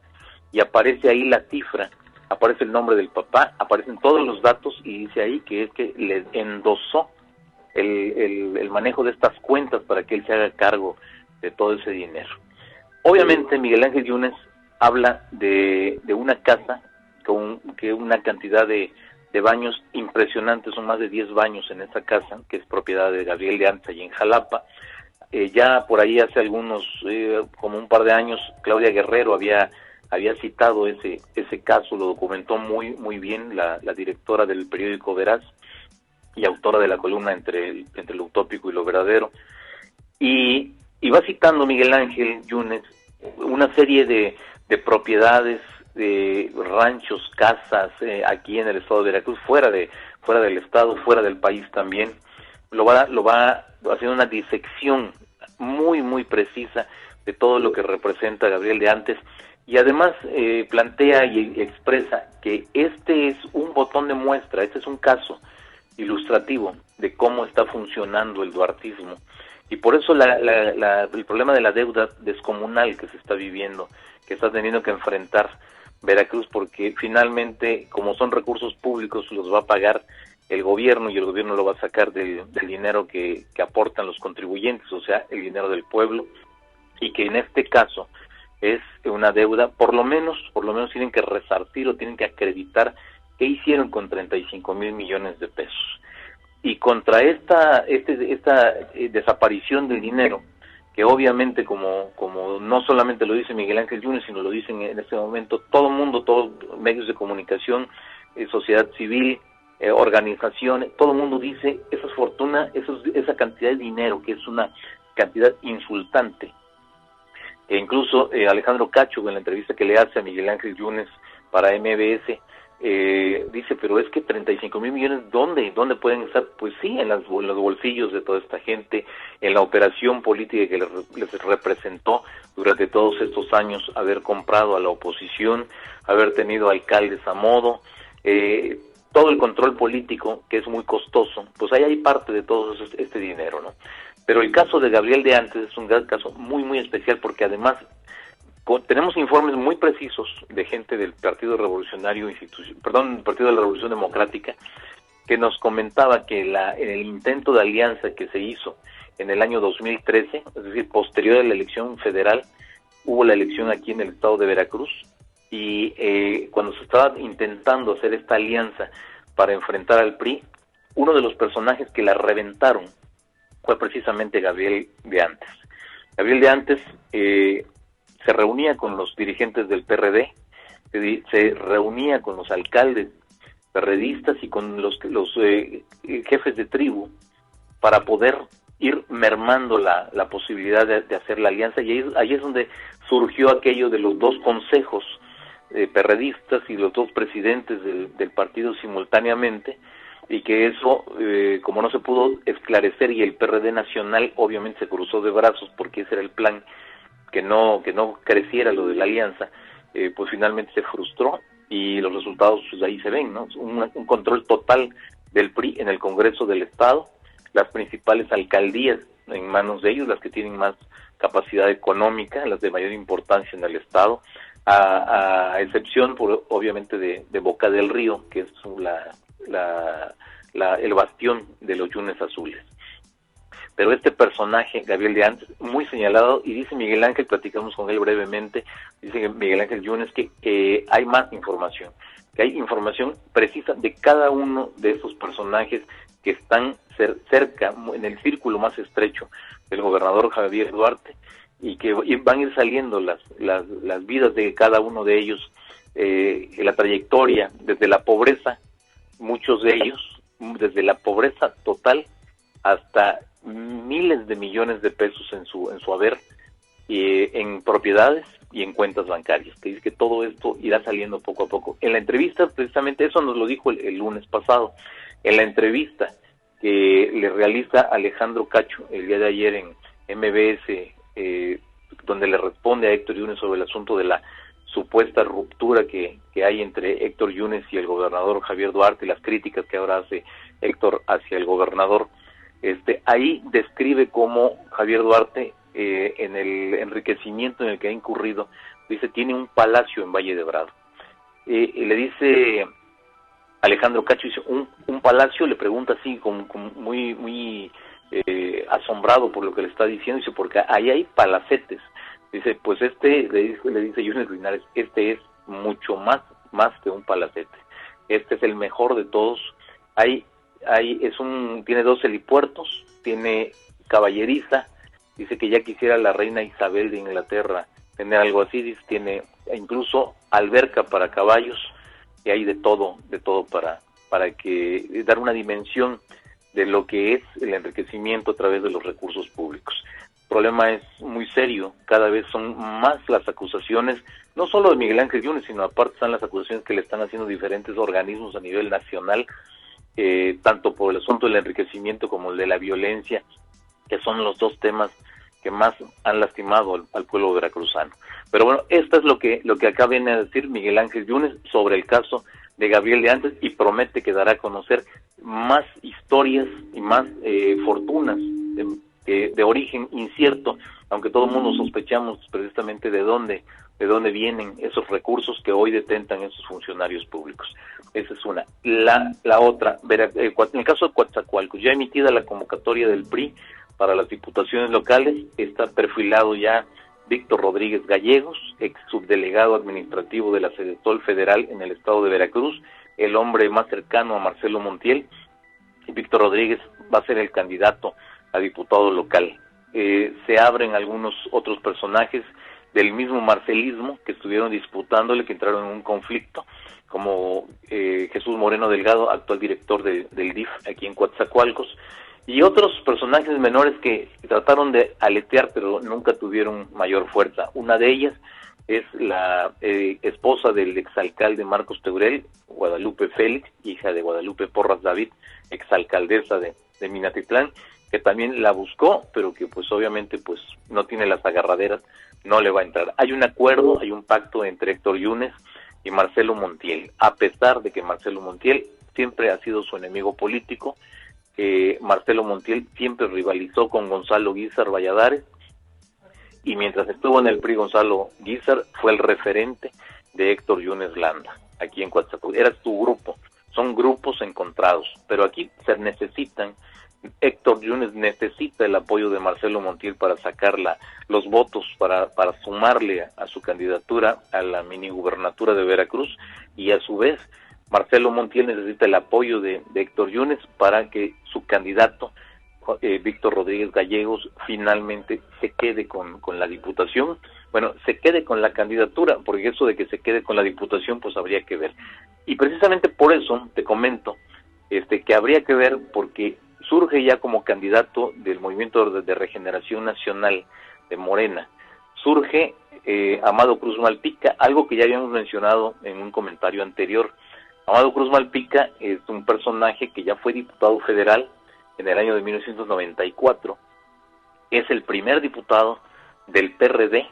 Speaker 6: y aparece ahí la cifra, aparece el nombre del papá, aparecen todos los datos y dice ahí que es que le endosó el manejo de estas cuentas para que él se haga cargo de todo ese dinero. Obviamente Miguel Ángel Yunes habla de una casa con que una cantidad de de baños impresionantes, son más de 10 baños en esta casa, que es propiedad de Gabriel de Antes allí en Jalapa. Ya por ahí hace algunos, como un par de años, Claudia Guerrero había citado ese caso, lo documentó muy bien la directora del periódico Veraz y autora de la columna entre lo utópico y lo verdadero. Y va citando Miguel Ángel Yunes una serie de propiedades, de ranchos, casas, aquí en el estado de Veracruz, fuera del estado, fuera del país también. Lo va haciendo una disección muy precisa de todo lo que representa Gabriel de Antes, y además plantea y expresa que este es un botón de muestra, este es un caso ilustrativo de cómo está funcionando el duartismo, y por eso el problema de la deuda descomunal que se está viviendo, que está teniendo que enfrentar Veracruz, porque finalmente, como son recursos públicos, los va a pagar el gobierno, y el gobierno lo va a sacar del dinero que aportan los contribuyentes, o sea, el dinero del pueblo, y que en este caso es una deuda, por lo menos tienen que resarcir o tienen que acreditar qué hicieron con 35,000 millones de pesos. Y contra esta desaparición del dinero, que obviamente como no solamente lo dice Miguel Ángel Yunes, sino lo dicen en este momento todo el mundo, todos medios de comunicación, sociedad civil, organizaciones, todo el mundo dice esa fortuna, esa cantidad de dinero, que es una cantidad insultante. E incluso Alejandro Cacho, en la entrevista que le hace a Miguel Ángel Yunes para MBS, dice, pero es que 35,000 millones, ¿dónde pueden estar? Pues sí, en los bolsillos de toda esta gente, en la operación política que les representó durante todos estos años, haber comprado a la oposición, haber tenido alcaldes a modo, todo el control político, que es muy costoso, pues ahí hay parte de todo este dinero, ¿no? Pero el caso de Gabriel de Antes es un gran caso muy especial, porque además tenemos informes muy precisos de gente del Partido Revolucionario Partido de la Revolución Democrática, que nos comentaba que en el intento de alianza que se hizo en el año 2013, es decir, posterior a la elección federal, hubo la elección aquí en el estado de Veracruz, y cuando se estaba intentando hacer esta alianza para enfrentar al PRI, uno de los personajes que la reventaron fue precisamente Gabriel de Antes. Gabriel de Antes se reunía con los dirigentes del PRD, se reunía con los alcaldes perredistas y con los jefes de tribu para poder ir mermando la posibilidad de hacer la alianza, y ahí es donde surgió aquello de los dos consejos perredistas y los dos presidentes del partido simultáneamente, y que eso, como no se pudo esclarecer, y el PRD nacional obviamente se cruzó de brazos porque ese era el plan, que no creciera lo de la alianza, pues finalmente se frustró, y los resultados pues ahí se ven, ¿no? Un control total del PRI en el Congreso del Estado, las principales alcaldías en manos de ellos, las que tienen más capacidad económica, las de mayor importancia en el Estado, a excepción obviamente de Boca del Río, que es el bastión de los Yunes Azules. Pero este personaje, Gabriel de Antes, muy señalado, y dice Miguel Ángel, platicamos con él brevemente, dice Miguel Ángel Yunes que hay más información, que hay información precisa de cada uno de esos personajes que están cerca, en el círculo más estrecho del gobernador Javier Duarte, y que van a ir saliendo las vidas de cada uno de ellos, la trayectoria desde la pobreza, muchos de ellos, desde la pobreza total hasta miles de millones de pesos en su haber, en propiedades y en cuentas bancarias, que dice que todo esto irá saliendo poco a poco. En la entrevista, precisamente eso nos lo dijo el lunes pasado, en la entrevista que le realiza Alejandro Cacho el día de ayer en MBS, donde le responde a Héctor Yunes sobre el asunto de la supuesta ruptura que hay entre Héctor Yunes y el gobernador Javier Duarte, y las críticas que ahora hace Héctor hacia el gobernador. Ahí describe cómo Javier Duarte, en el enriquecimiento en el que ha incurrido, dice, tiene un palacio en Valle de Bravo. Y le dice Alejandro Cacho, dice, un palacio, le pregunta así, como muy asombrado por lo que le está diciendo, dice, porque ahí hay palacetes. Dice, pues le dice Yunes Linares, este es mucho más que un palacete. este es el mejor de todos. Tiene 2 helipuertos, tiene caballeriza, dice que ya quisiera la reina Isabel de Inglaterra tener algo así, dice, tiene incluso alberca para caballos, y hay de todo para que dar una dimensión de lo que es el enriquecimiento a través de los recursos públicos. El problema es muy serio, cada vez son más las acusaciones, no solo de Miguel Ángel Yunes, sino aparte están las acusaciones que le están haciendo diferentes organismos a nivel nacional, tanto por el asunto del enriquecimiento como el de la violencia, que son los 2 temas que más han lastimado al pueblo veracruzano. Pero bueno, esto es lo que acá viene a decir Miguel Ángel Yunes sobre el caso de Gabriel de Antes, y promete que dará a conocer más historias y más fortunas de origen incierto, aunque todo el mundo sospechamos precisamente de dónde vienen esos recursos que hoy detentan esos funcionarios públicos. Esa es una. La otra, en el caso de Coatzacoalcos, ya emitida la convocatoria del PRI para las diputaciones locales, está perfilado ya Víctor Rodríguez Gallegos, ex subdelegado administrativo de la Sedesol Federal en el estado de Veracruz, el hombre más cercano a Marcelo Montiel, y Víctor Rodríguez va a ser el candidato a diputado local. Se abren algunos otros personajes del mismo marcelismo que estuvieron disputándole, que entraron en un conflicto, como Jesús Moreno Delgado, actual director del DIF aquí en Coatzacoalcos, y otros personajes menores que trataron de aletear, pero nunca tuvieron mayor fuerza. Una de ellas es la esposa del exalcalde Marcos Teurel, Guadalupe Félix, hija de Guadalupe Porras David, exalcaldesa de Minatitlán, que también la buscó, pero que pues obviamente pues no tiene las agarraderas, no le va a entrar. Hay un acuerdo, hay un pacto entre Héctor Yunes y Marcelo Montiel, a pesar de que Marcelo Montiel siempre ha sido su enemigo político. Marcelo Montiel siempre rivalizó con Gonzalo Guízar Valladares, y mientras estuvo en el PRI, Gonzalo Guízar fue el referente de Héctor Yunes Landa, aquí en Coatzacoalcos. Era su grupo, son grupos encontrados, pero aquí se necesitan. Héctor Yunes necesita el apoyo de Marcelo Montiel para sacar los votos, para sumarle a su candidatura a la minigubernatura de Veracruz, y a su vez Marcelo Montiel necesita el apoyo de Héctor Yunes para que su candidato, Víctor Rodríguez Gallegos, finalmente se quede con la diputación. Bueno, se quede con la candidatura, porque eso de que se quede con la diputación, pues habría que ver. Y precisamente por eso te comento que habría que ver, porque surge ya como candidato del Movimiento de Regeneración Nacional de Morena, surge Amado Cruz Malpica, algo que ya habíamos mencionado en un comentario anterior. Amado Cruz Malpica es un personaje que ya fue diputado federal en el año de 1994, es el primer diputado del PRD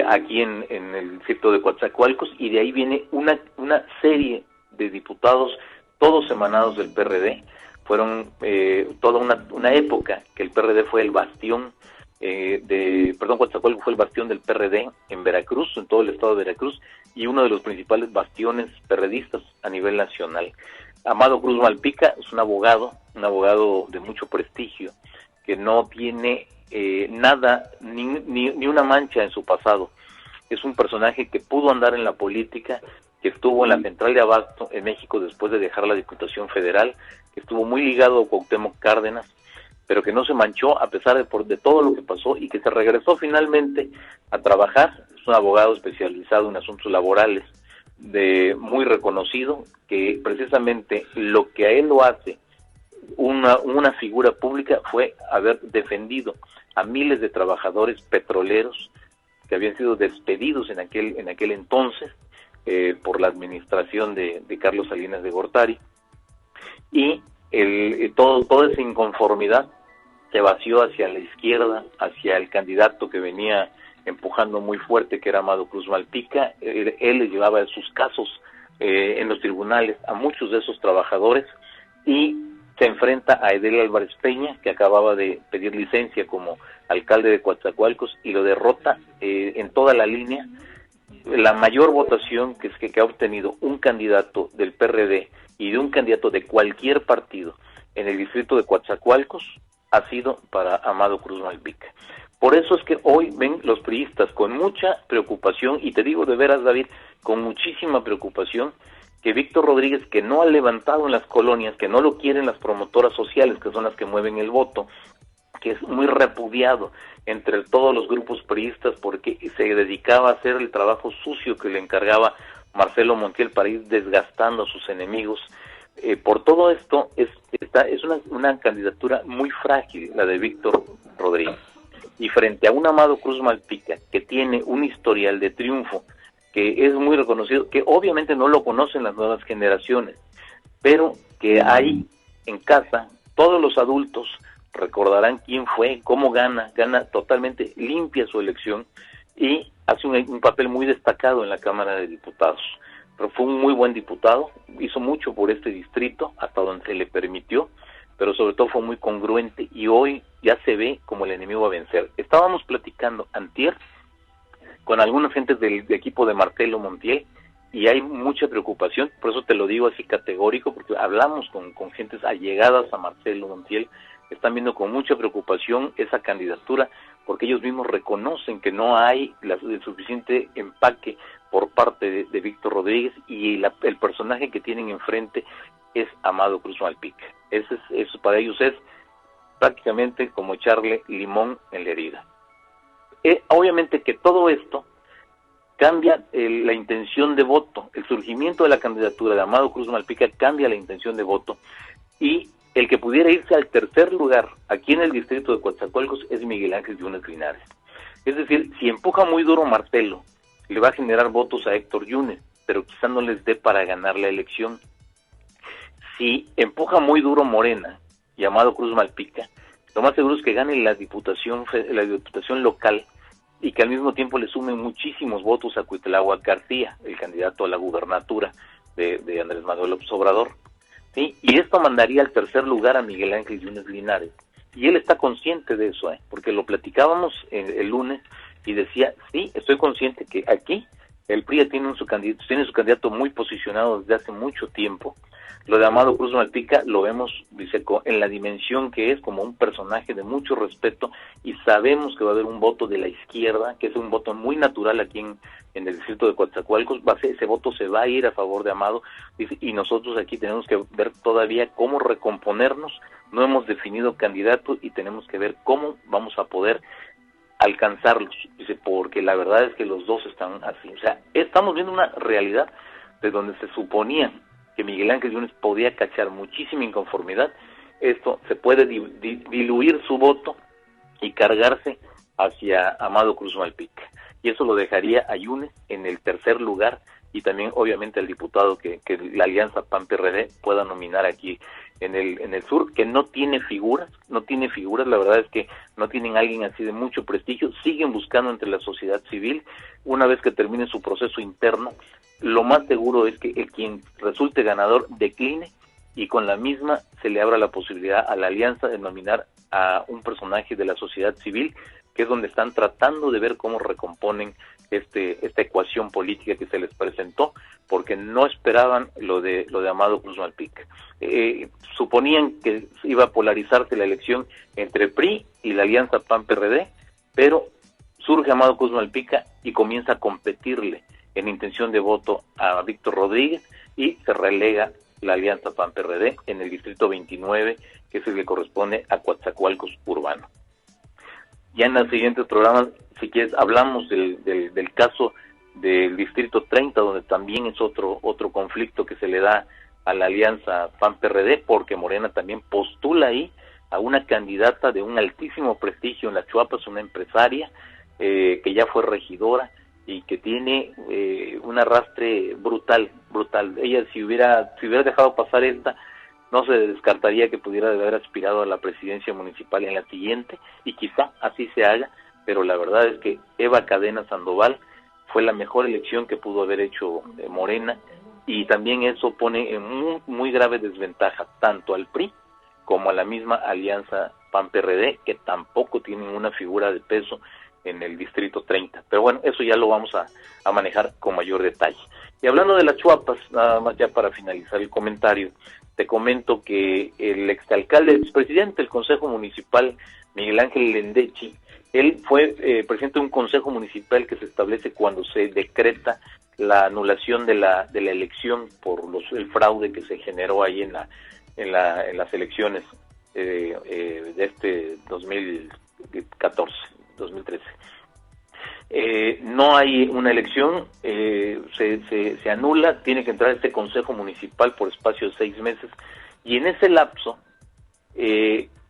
Speaker 6: aquí en el distrito de Coatzacoalcos, y de ahí viene una serie de diputados, todos emanados del PRD. Fueron toda una época que el PRD fue el bastión Coatzacoalcos fue el bastión del PRD en Veracruz, en todo el estado de Veracruz, y uno de los principales bastiones perredistas a nivel nacional. Amado Cruz Malpica es un abogado de mucho prestigio, que no tiene nada, ni una mancha en su pasado. Es un personaje que pudo andar en la política, que estuvo en la central de Abasto en México después de dejar la Diputación Federal, que estuvo muy ligado a Cuauhtémoc Cárdenas, pero que no se manchó a pesar de todo lo que pasó, y que se regresó finalmente a trabajar. Es un abogado especializado en asuntos laborales, muy reconocido, que precisamente lo que a él lo hace una figura pública fue haber defendido a miles de trabajadores petroleros que habían sido despedidos en aquel entonces por la administración de Carlos Salinas de Gortari, y toda esa inconformidad se vació hacia la izquierda, hacia el candidato que venía empujando muy fuerte, que era Amado Cruz Malpica. Él le llevaba sus casos en los tribunales a muchos de esos trabajadores, y se enfrenta a Edel Álvarez Peña, que acababa de pedir licencia como alcalde de Coatzacoalcos, y lo derrota en toda la línea. La mayor votación que ha obtenido un candidato del PRD y de un candidato de cualquier partido en el distrito de Coatzacoalcos ha sido para Amado Cruz Malpica. Por eso es que hoy ven los priistas con mucha preocupación, y te digo de veras, David, con muchísima preocupación, que Víctor Rodríguez, que no ha levantado en las colonias, que no lo quieren las promotoras sociales, que son las que mueven el voto, que es muy repudiado entre todos los grupos priistas porque se dedicaba a hacer el trabajo sucio que le encargaba Marcelo Montiel para ir desgastando a sus enemigos. Por todo esto, es una candidatura muy frágil, la de Víctor Rodríguez. Y frente a un Amado Cruz Malpica, que tiene un historial de triunfo, que es muy reconocido, que obviamente no lo conocen las nuevas generaciones, pero que hay en casa, todos los adultos recordarán quién fue, cómo gana totalmente limpia su elección y hace un papel muy destacado en la Cámara de Diputados. Pero fue un muy buen diputado, hizo mucho por este distrito, hasta donde se le permitió, pero sobre todo fue muy congruente y hoy ya se ve como el enemigo a vencer. Estábamos platicando antier con algunos gentes del equipo de Marcelo Montiel y hay mucha preocupación, por eso te lo digo así categórico, porque hablamos con gentes allegadas a Marcelo Montiel, están viendo con mucha preocupación esa candidatura, porque ellos mismos reconocen que no hay el suficiente empaque por parte de Víctor Rodríguez y el personaje que tienen enfrente es Amado Cruz Malpica. Eso para ellos es prácticamente como echarle limón en la herida. Obviamente que todo esto cambia la intención de voto, el surgimiento de la candidatura de Amado Cruz Malpica cambia la intención de voto y el que pudiera irse al tercer lugar aquí en el distrito de Coatzacoalcos es Miguel Ángel Yunes Linares. Es decir, si empuja muy duro Marcelo, le va a generar votos a Héctor Yunes, pero quizá no les dé para ganar la elección. Si empuja muy duro Morena y Amado Cruz Malpica, lo más seguro es que gane la diputación local y que al mismo tiempo le sumen muchísimos votos a Cuitláhuac García, el candidato a la gubernatura de Andrés Manuel López Obrador. ¿Sí? Y esto mandaría al tercer lugar a Miguel Ángel Yunes Linares. Y él está consciente de eso, porque lo platicábamos el lunes y decía, sí, estoy consciente que aquí el PRI tiene su candidato muy posicionado desde hace mucho tiempo. Lo de Amado Cruz Malpica lo vemos, dice, en la dimensión que es como un personaje de mucho respeto y sabemos que va a haber un voto de la izquierda, que es un voto muy natural aquí en el distrito de Coatzacoalcos, ese voto se va a ir a favor de Amado, dice, y nosotros aquí tenemos que ver todavía cómo recomponernos, no hemos definido candidatos y tenemos que ver cómo vamos a poder alcanzarlos, dice, porque la verdad es que los dos están así, o sea, estamos viendo una realidad de donde se suponía que Miguel Ángel Yunes podía cachar muchísima inconformidad, esto se puede diluir su voto y cargarse hacia Amado Cruz Malpica, y eso lo dejaría a Yunes en el tercer lugar, y también obviamente al diputado que la alianza PAN-PRD pueda nominar aquí en el sur, que no tiene figuras, la verdad es que no tienen a alguien así de mucho prestigio, siguen buscando entre la sociedad civil, una vez que termine su proceso interno, lo más seguro es que quien resulte ganador decline y con la misma se le abra la posibilidad a la alianza de nominar a un personaje de la sociedad civil, que es donde están tratando de ver cómo recomponen esta ecuación política que se les presentó, porque no esperaban lo de Amado Cruz Malpica. Suponían que iba a polarizarse la elección entre PRI y la alianza PAN-PRD, pero surge Amado Cruz Malpica y comienza a competirle en intención de voto a Víctor Rodríguez y se relega la alianza PAN-PRD en el distrito 29, que es el que corresponde a Coatzacoalcos urbano. Ya en los siguientes programas, si quieres, hablamos del caso del distrito 30, donde también es otro conflicto que se le da a la alianza PAN-PRD, porque Morena también postula ahí a una candidata de un altísimo prestigio en la Chuapas, una empresaria que ya fue regidora y que tiene un arrastre brutal. Ella si hubiera dejado pasar esta, no se descartaría que pudiera haber aspirado a la presidencia municipal en la siguiente, y quizá así se haga, pero la verdad es que Eva Cadena Sandoval fue la mejor elección que pudo haber hecho Morena, y también eso pone en muy, muy grave desventaja tanto al PRI como a la misma alianza PAN-PRD, que tampoco tienen una figura de peso en el distrito 30. Pero bueno, eso ya lo vamos a manejar con mayor detalle. Y hablando de las Chuapas, nada más ya para finalizar el comentario, te comento que el expresidente del Consejo Municipal, Miguel Ángel Lendechi, él fue presidente de un Consejo Municipal que se establece cuando se decreta la anulación de la elección por el fraude que se generó ahí en las elecciones de este 2013. No hay una elección, se anula, tiene que entrar este consejo municipal por espacio de 6 meses, y en ese lapso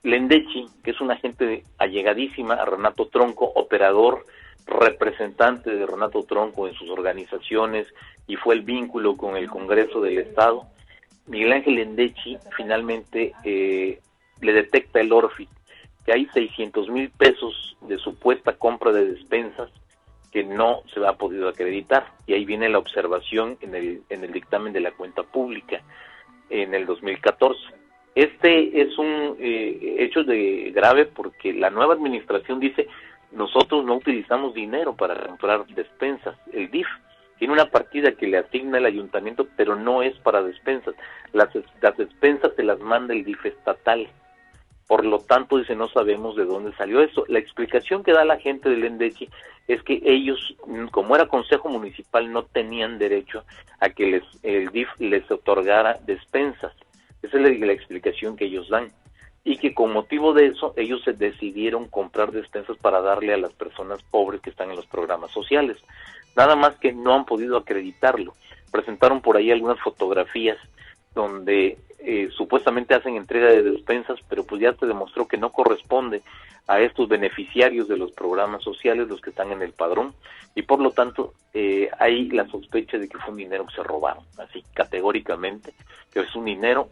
Speaker 6: Lendechi, que es una gente allegadísima a Renato Tronco, operador, representante de Renato Tronco en sus organizaciones, y fue el vínculo con el Congreso del Estado, Miguel Ángel Lendechi finalmente le detecta el ORFI que hay 600,000 pesos de supuesta compra de despensas que no se ha podido acreditar, y ahí viene la observación en el dictamen de la cuenta pública en el 2014. Este es un hecho grave porque la nueva administración dice: nosotros no utilizamos dinero para comprar despensas. El DIF tiene una partida que le asigna el ayuntamiento, pero no es para despensas. Las despensas se las manda el DIF estatal. Por lo tanto, dice, no sabemos de dónde salió eso. La explicación que da la gente del Lendechi es que ellos, como era consejo municipal, no tenían derecho a que el DIF les otorgara despensas. Esa es la explicación que ellos dan. Y que con motivo de eso, ellos se decidieron comprar despensas para darle a las personas pobres que están en los programas sociales. Nada más que no han podido acreditarlo. Presentaron por ahí algunas fotografías donde supuestamente hacen entrega de despensas, pero pues ya se demostró que no corresponde a estos beneficiarios de los programas sociales los que están en el padrón, y por lo tanto hay la sospecha de que fue un dinero que se robaron, así categóricamente, que es un dinero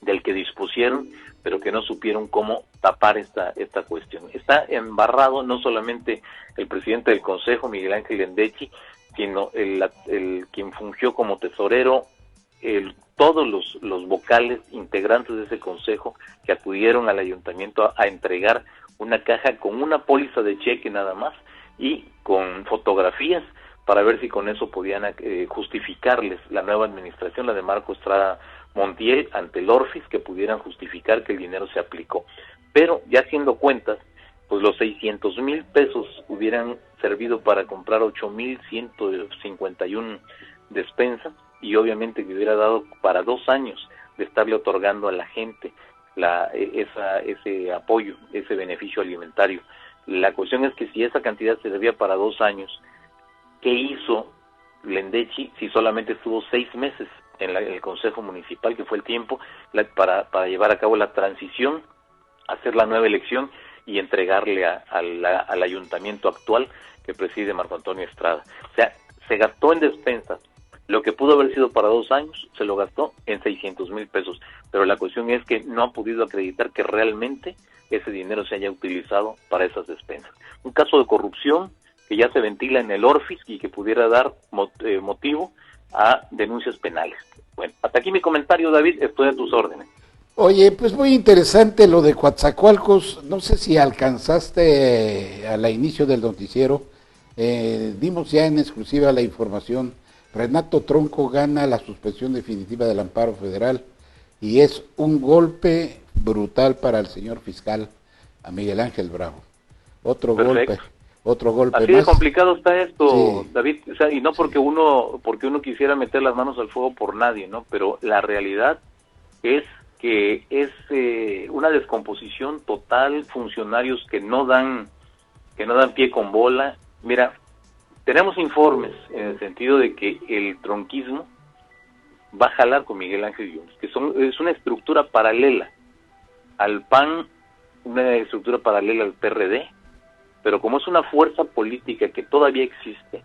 Speaker 6: del que dispusieron, pero que no supieron cómo tapar esta cuestión. Está embarrado no solamente el presidente del Consejo, Miguel Ángel Lendechi, sino el quien fungió como tesorero, todos los vocales integrantes de ese consejo que acudieron al ayuntamiento a entregar una caja con una póliza de cheque nada más y con fotografías para ver si con eso podían justificarles la nueva administración, la de Marco Estrada Montiel, ante el ORFIS, que pudieran justificar que el dinero se aplicó. Pero ya haciendo cuentas, pues los 600,000 pesos hubieran servido para comprar 8,151 despensas, y obviamente que hubiera dado para 2 años de estarle otorgando a la gente ese apoyo, ese beneficio alimentario. La cuestión es que si esa cantidad se servía para 2 años, ¿qué hizo Lendechi si solamente estuvo 6 meses en el Consejo Municipal, que fue el tiempo para llevar a cabo la transición, hacer la nueva elección y entregarle al ayuntamiento actual que preside Marco Antonio Estrada? O sea, se gastó en despensas lo que pudo haber sido para 2 años, se lo gastó en 600,000 pesos, pero la cuestión es que no ha podido acreditar que realmente ese dinero se haya utilizado para esas despensas. Un caso de corrupción que ya se ventila en el ORFIS y que pudiera dar motivo a denuncias penales. Bueno, hasta aquí mi comentario, David, estoy a tus órdenes.
Speaker 3: Oye, pues muy interesante lo de Coatzacoalcos. No sé si alcanzaste al inicio del noticiero, dimos ya en exclusiva la información. Renato Tronco gana la suspensión definitiva del amparo federal y es un golpe brutal para el señor fiscal, a Miguel Ángel Bravo. Otro golpe
Speaker 6: Así
Speaker 3: más.
Speaker 6: De complicado está esto,
Speaker 3: sí.
Speaker 6: David, o sea, y no porque uno quisiera meter las manos al fuego por nadie, ¿no? Pero la realidad es que es una descomposición total, funcionarios que no dan pie con bola. Mira, tenemos informes en el sentido de que el tronquismo va a jalar con Miguel Ángel Yunes, que es una estructura paralela al PAN, una estructura paralela al PRD, pero como es una fuerza política que todavía existe,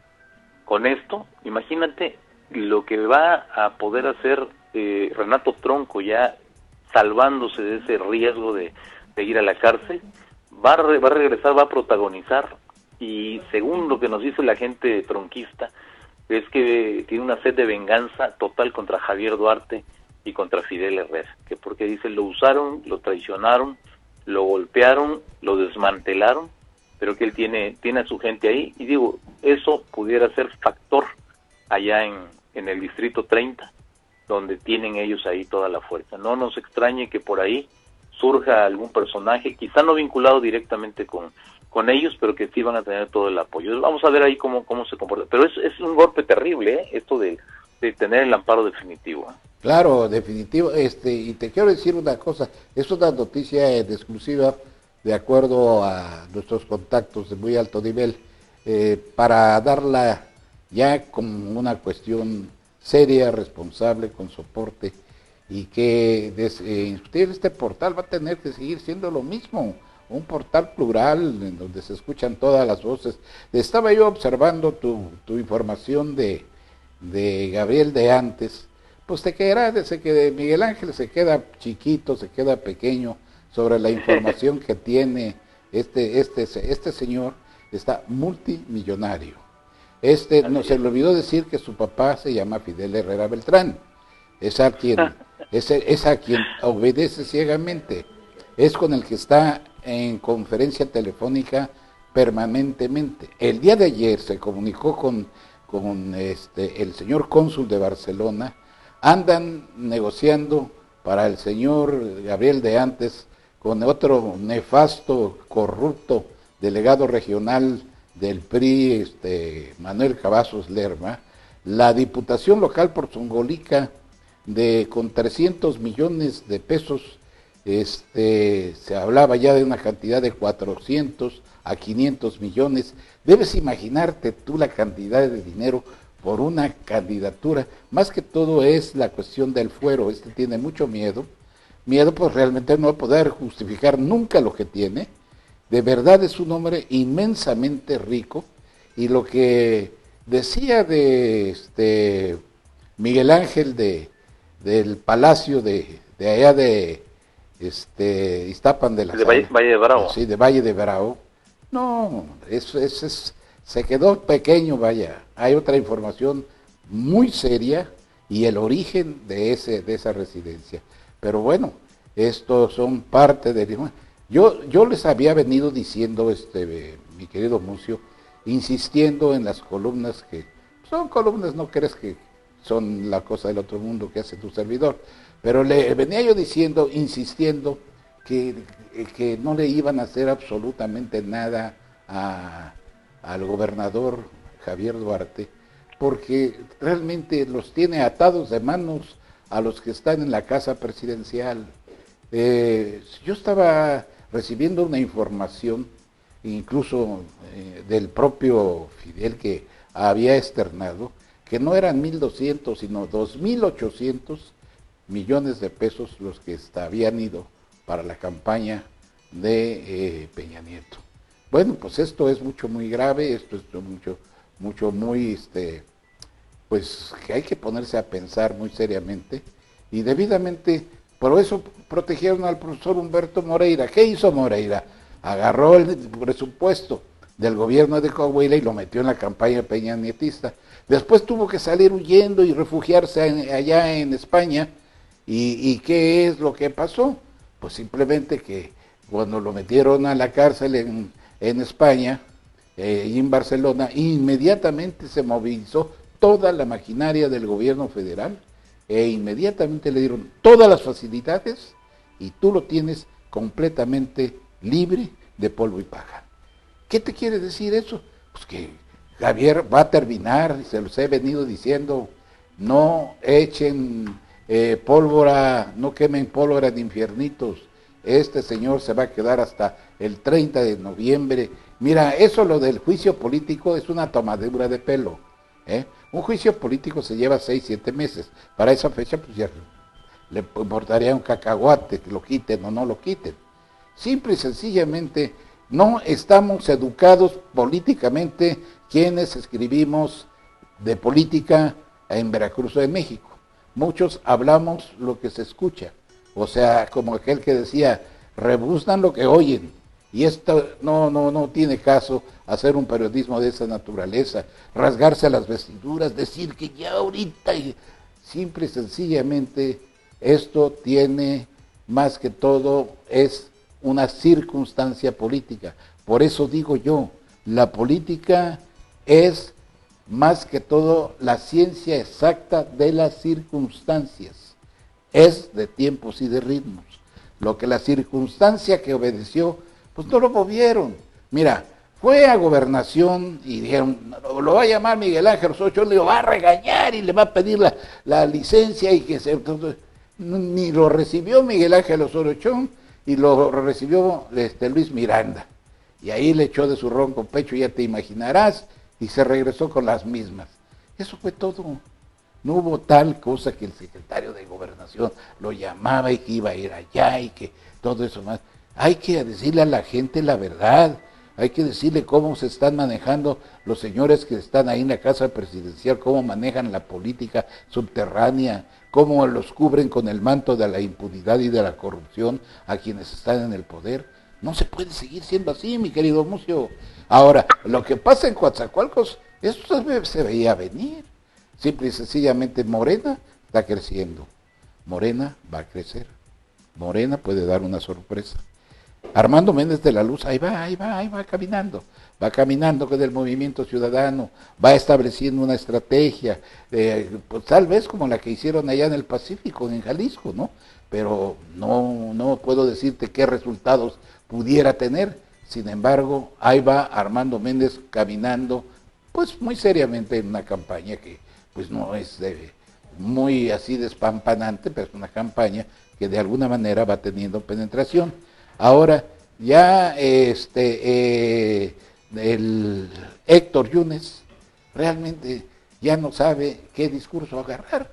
Speaker 6: con esto, imagínate lo que va a poder hacer Renato Tronco, ya salvándose de ese riesgo de ir a la cárcel, va a regresar, va a protagonizar. Y según lo que nos dice la gente tronquista, es que tiene una sed de venganza total contra Javier Duarte y contra Fidel Herrera, que porque dice, lo usaron, lo traicionaron, lo golpearon, lo desmantelaron, pero que él tiene a su gente ahí, y digo, eso pudiera ser factor allá en el Distrito 30, donde tienen ellos ahí toda la fuerza. No nos extrañe que por ahí surja algún personaje, quizá no vinculado directamente con con ellos, pero que sí van a tener todo el apoyo. Vamos a ver ahí cómo se comporta. Pero es un golpe terrible, esto de tener el amparo definitivo.
Speaker 3: Claro, definitivo. Y te quiero decir una cosa, es una noticia en exclusiva, de acuerdo a nuestros contactos de muy alto nivel, para darla ya como una cuestión seria, responsable, con soporte, y que este portal va a tener que seguir siendo lo mismo, un portal plural en donde se escuchan todas las voces. Estaba yo observando tu información de Gabriel de antes, pues te quedará desde que Miguel Ángel se queda chiquito, se queda pequeño sobre la información que tiene este señor. Está multimillonario. No se le olvidó decir que su papá se llama Fidel Herrera Beltrán. Es a quien obedece ciegamente. Es con el que está en conferencia telefónica permanentemente. El día de ayer se comunicó con el señor cónsul de Barcelona. Andan negociando para el señor Gabriel de antes con otro nefasto, corrupto delegado regional del PRI, Manuel Cavazos Lerma, la diputación local por Zongolica con 300 millones de pesos. Se hablaba ya de una cantidad de 400 a 500 millones. Debes imaginarte tú la cantidad de dinero por una candidatura. Más que todo es la cuestión del fuero. Tiene mucho miedo pues realmente no va a poder justificar nunca lo que tiene. De verdad es un hombre inmensamente rico, y lo que decía de Miguel Ángel del palacio de allá de Iztapan de la
Speaker 6: Valle de Bravo.
Speaker 3: Sí, de Valle de Bravo. No, se quedó pequeño, vaya. Hay otra información muy seria y el origen de esa residencia. Pero bueno, estos son parte de... Yo les había venido diciendo, mi querido Mucio, insistiendo en las columnas, que son columnas, no crees que son la cosa del otro mundo que hace tu servidor, pero le venía yo diciendo, insistiendo, que no le iban a hacer absolutamente nada al gobernador Javier Duarte, porque realmente los tiene atados de manos a los que están en la casa presidencial. Yo estaba recibiendo una información, incluso del propio Fidel, que había externado, que no eran 1.200, sino 2.800 millones de pesos los que habían ido para la campaña de Peña Nieto. Bueno, pues esto es muy grave, esto es muy, pues que hay que ponerse a pensar muy seriamente y debidamente. Por eso protegieron al profesor Humberto Moreira. ¿Qué hizo Moreira? Agarró el presupuesto del gobierno de Coahuila y lo metió en la campaña peñanietista. Después tuvo que salir huyendo y refugiarse allá en España. ¿Y qué es lo que pasó? Pues simplemente que cuando lo metieron a la cárcel en España y en Barcelona, inmediatamente se movilizó toda la maquinaria del gobierno federal e inmediatamente le dieron todas las facilidades y tú lo tienes completamente libre de polvo y paja. ¿Qué te quiere decir eso? Pues que Javier va a terminar, se los he venido diciendo, no echen pólvora, no quemen pólvora de infiernitos. Este señor se va a quedar hasta el 30 de noviembre. Mira, eso lo del juicio político es una tomadura de pelo. Un juicio político se lleva 6-7 meses. Para esa fecha, pues ya le importaría un cacahuate que lo quiten o no lo quiten. Simple y sencillamente, no estamos educados políticamente quienes escribimos de política en Veracruz de México. Muchos hablamos lo que se escucha. O sea, como aquel que decía, rebuznan lo que oyen. Y esto no tiene caso hacer un periodismo de esa naturaleza, rasgarse las vestiduras, decir que ya ahorita, simple y sencillamente, esto tiene más que todo, es una circunstancia política. Por eso digo yo, la política es más que todo la ciencia exacta de las circunstancias, es de tiempos y de ritmos. Lo que la circunstancia que obedeció, pues no lo movieron. Mira, fue a Gobernación y dijeron, lo va a llamar Miguel Ángel Osorio, le va a regañar y le va a pedir la licencia y que se... Entonces, ni lo recibió Miguel Ángel Osorio Chong y lo recibió Luis Miranda. Y ahí le echó de su ronco pecho, ya te imaginarás, y se regresó con las mismas. Eso fue todo. No hubo tal cosa que el secretario de Gobernación lo llamaba y que iba a ir allá y que todo eso más. Hay que decirle a la gente la verdad. Hay que decirle cómo se están manejando los señores que están ahí en la casa presidencial, cómo manejan la política subterránea, cómo los cubren con el manto de la impunidad y de la corrupción a quienes están en el poder. No se puede seguir siendo así, mi querido Mucio. Ahora, lo que pasa en Coatzacoalcos, eso se veía venir. Simple y sencillamente Morena está creciendo. Morena va a crecer. Morena puede dar una sorpresa. Armando Méndez de la Luz, ahí va caminando con el Movimiento Ciudadano, va estableciendo una estrategia, pues tal vez como la que hicieron allá en el Pacífico, en Jalisco, ¿no? Pero no puedo decirte qué resultados pudiera tener. Sin embargo, ahí va Armando Méndez caminando, pues muy seriamente en una campaña que pues no es muy así despampanante, pero es una campaña que de alguna manera va teniendo penetración. Ahora, ya el Héctor Yunes realmente ya no sabe qué discurso agarrar,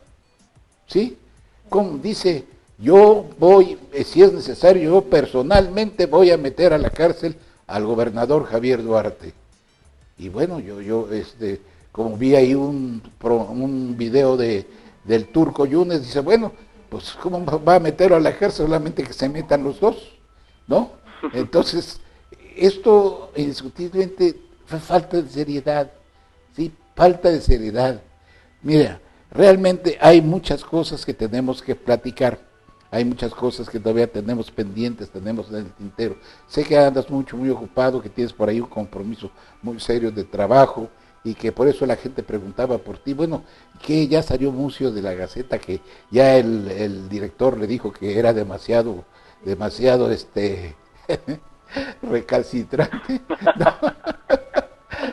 Speaker 3: ¿sí? Como dice, yo voy, si es necesario, yo personalmente voy a meter a la cárcel al gobernador Javier Duarte. Y bueno, yo como vi ahí un video del Turco Yunes, dice, bueno, pues ¿cómo va a meterlo a la cárcel? Solamente que se metan los dos, ¿no? Entonces, esto indiscutiblemente fue falta de seriedad, ¿sí? Falta de seriedad. Mira, realmente hay muchas cosas que tenemos que platicar, hay muchas cosas que todavía tenemos pendientes, tenemos en el tintero. Sé que andas muy ocupado, que tienes por ahí un compromiso muy serio de trabajo y que por eso la gente preguntaba por ti. Bueno, que ya salió Mucio de la Gaceta, que ya el director le dijo que era demasiado recalcitrante.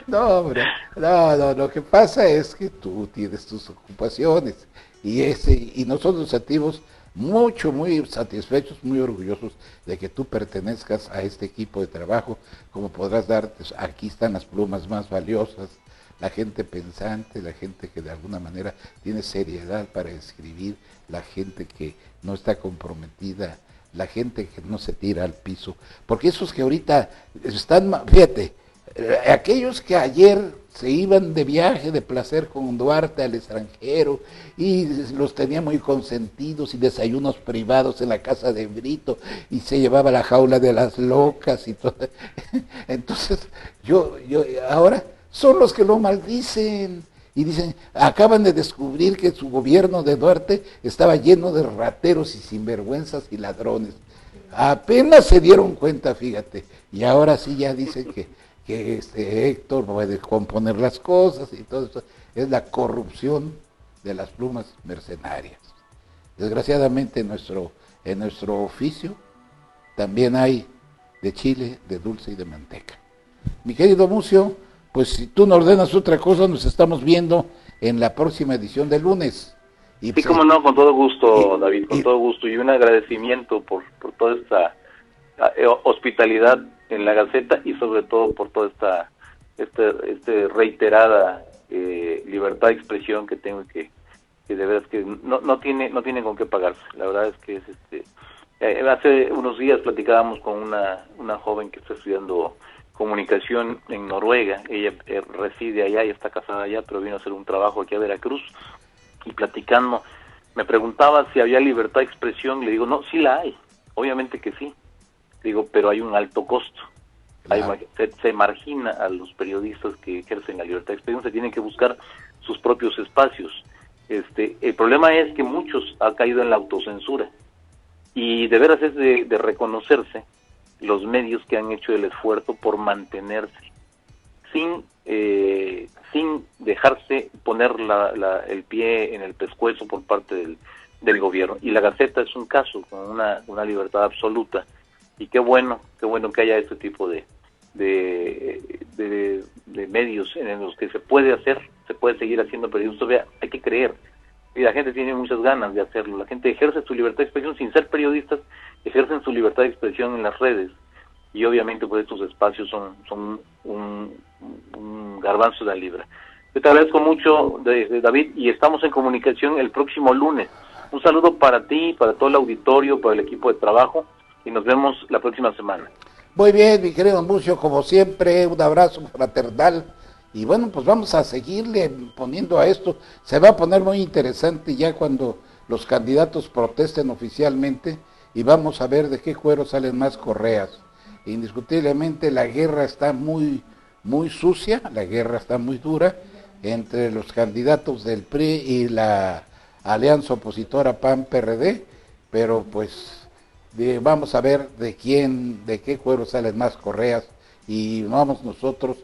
Speaker 3: No, hombre, no, lo que pasa es que tú tienes tus ocupaciones y nosotros nos sentimos muy satisfechos, muy orgullosos de que tú pertenezcas a este equipo de trabajo. Como podrás darte, aquí están las plumas más valiosas, la gente pensante, la gente que de alguna manera tiene seriedad para escribir, la gente que no está comprometida, la gente que no se tira al piso, porque esos que ahorita están, fíjate, aquellos que ayer se iban de viaje de placer con Duarte al extranjero y los tenía muy consentidos y desayunos privados en la casa de Brito y se llevaba la jaula de las locas y todo. Entonces, yo ahora son los que lo maldicen y dicen, acaban de descubrir que su gobierno de Duarte estaba lleno de rateros y sinvergüenzas y ladrones. Apenas se dieron cuenta, fíjate, y ahora sí ya dicen que Héctor puede componer las cosas y todo eso. Es la corrupción de las plumas mercenarias. Desgraciadamente en nuestro oficio también hay de chile, de dulce y de manteca. Mi querido Mucio, pues si tú no ordenas otra cosa, nos estamos viendo en la próxima edición del lunes.
Speaker 6: Y sí, como no, con todo gusto, David, con todo gusto. Y un agradecimiento por toda esta hospitalidad en la Gaceta y sobre todo por toda esta reiterada libertad de expresión que tengo y que de verdad es que no tiene con qué pagarse. La verdad es que es hace unos días platicábamos con una joven que está estudiando comunicación en Noruega. Ella reside allá y está casada allá, pero vino a hacer un trabajo aquí a Veracruz, y platicando me preguntaba si había libertad de expresión. Le digo, no, sí la hay, obviamente que sí. Digo, pero hay un alto costo. Claro. Se margina a los periodistas que ejercen la libertad de expresión, se tienen que buscar sus propios espacios. El problema es que muchos han caído en la autocensura, y de veras es de reconocerse los medios que han hecho el esfuerzo por mantenerse sin dejarse poner el pie en el pescuezo por parte del gobierno. Y la Gaceta es un caso con una libertad absoluta. Y qué bueno que haya este tipo de medios en los que se puede seguir haciendo periodismo. Todavía hay que creer, y la gente tiene muchas ganas de hacerlo. La gente ejerce su libertad de expresión sin ser periodistas, ejercen su libertad de expresión en las redes, y obviamente pues estos espacios son un garbanzo de la libra. Yo te agradezco mucho, David, y estamos en comunicación el próximo lunes. Un saludo para ti, para todo el auditorio, para el equipo de trabajo, y nos vemos la próxima semana.
Speaker 3: Muy bien, mi querido Mucio, como siempre, un abrazo fraternal. Y bueno, pues vamos a seguirle poniendo a esto. Se va a poner muy interesante ya cuando los candidatos protesten oficialmente, y vamos a ver de qué cuero salen más correas. Indiscutiblemente la guerra está muy sucia, la guerra está muy dura entre los candidatos del PRI y la alianza opositora PAN-PRD, pero pues vamos a ver de qué cuero salen más correas, y vamos nosotros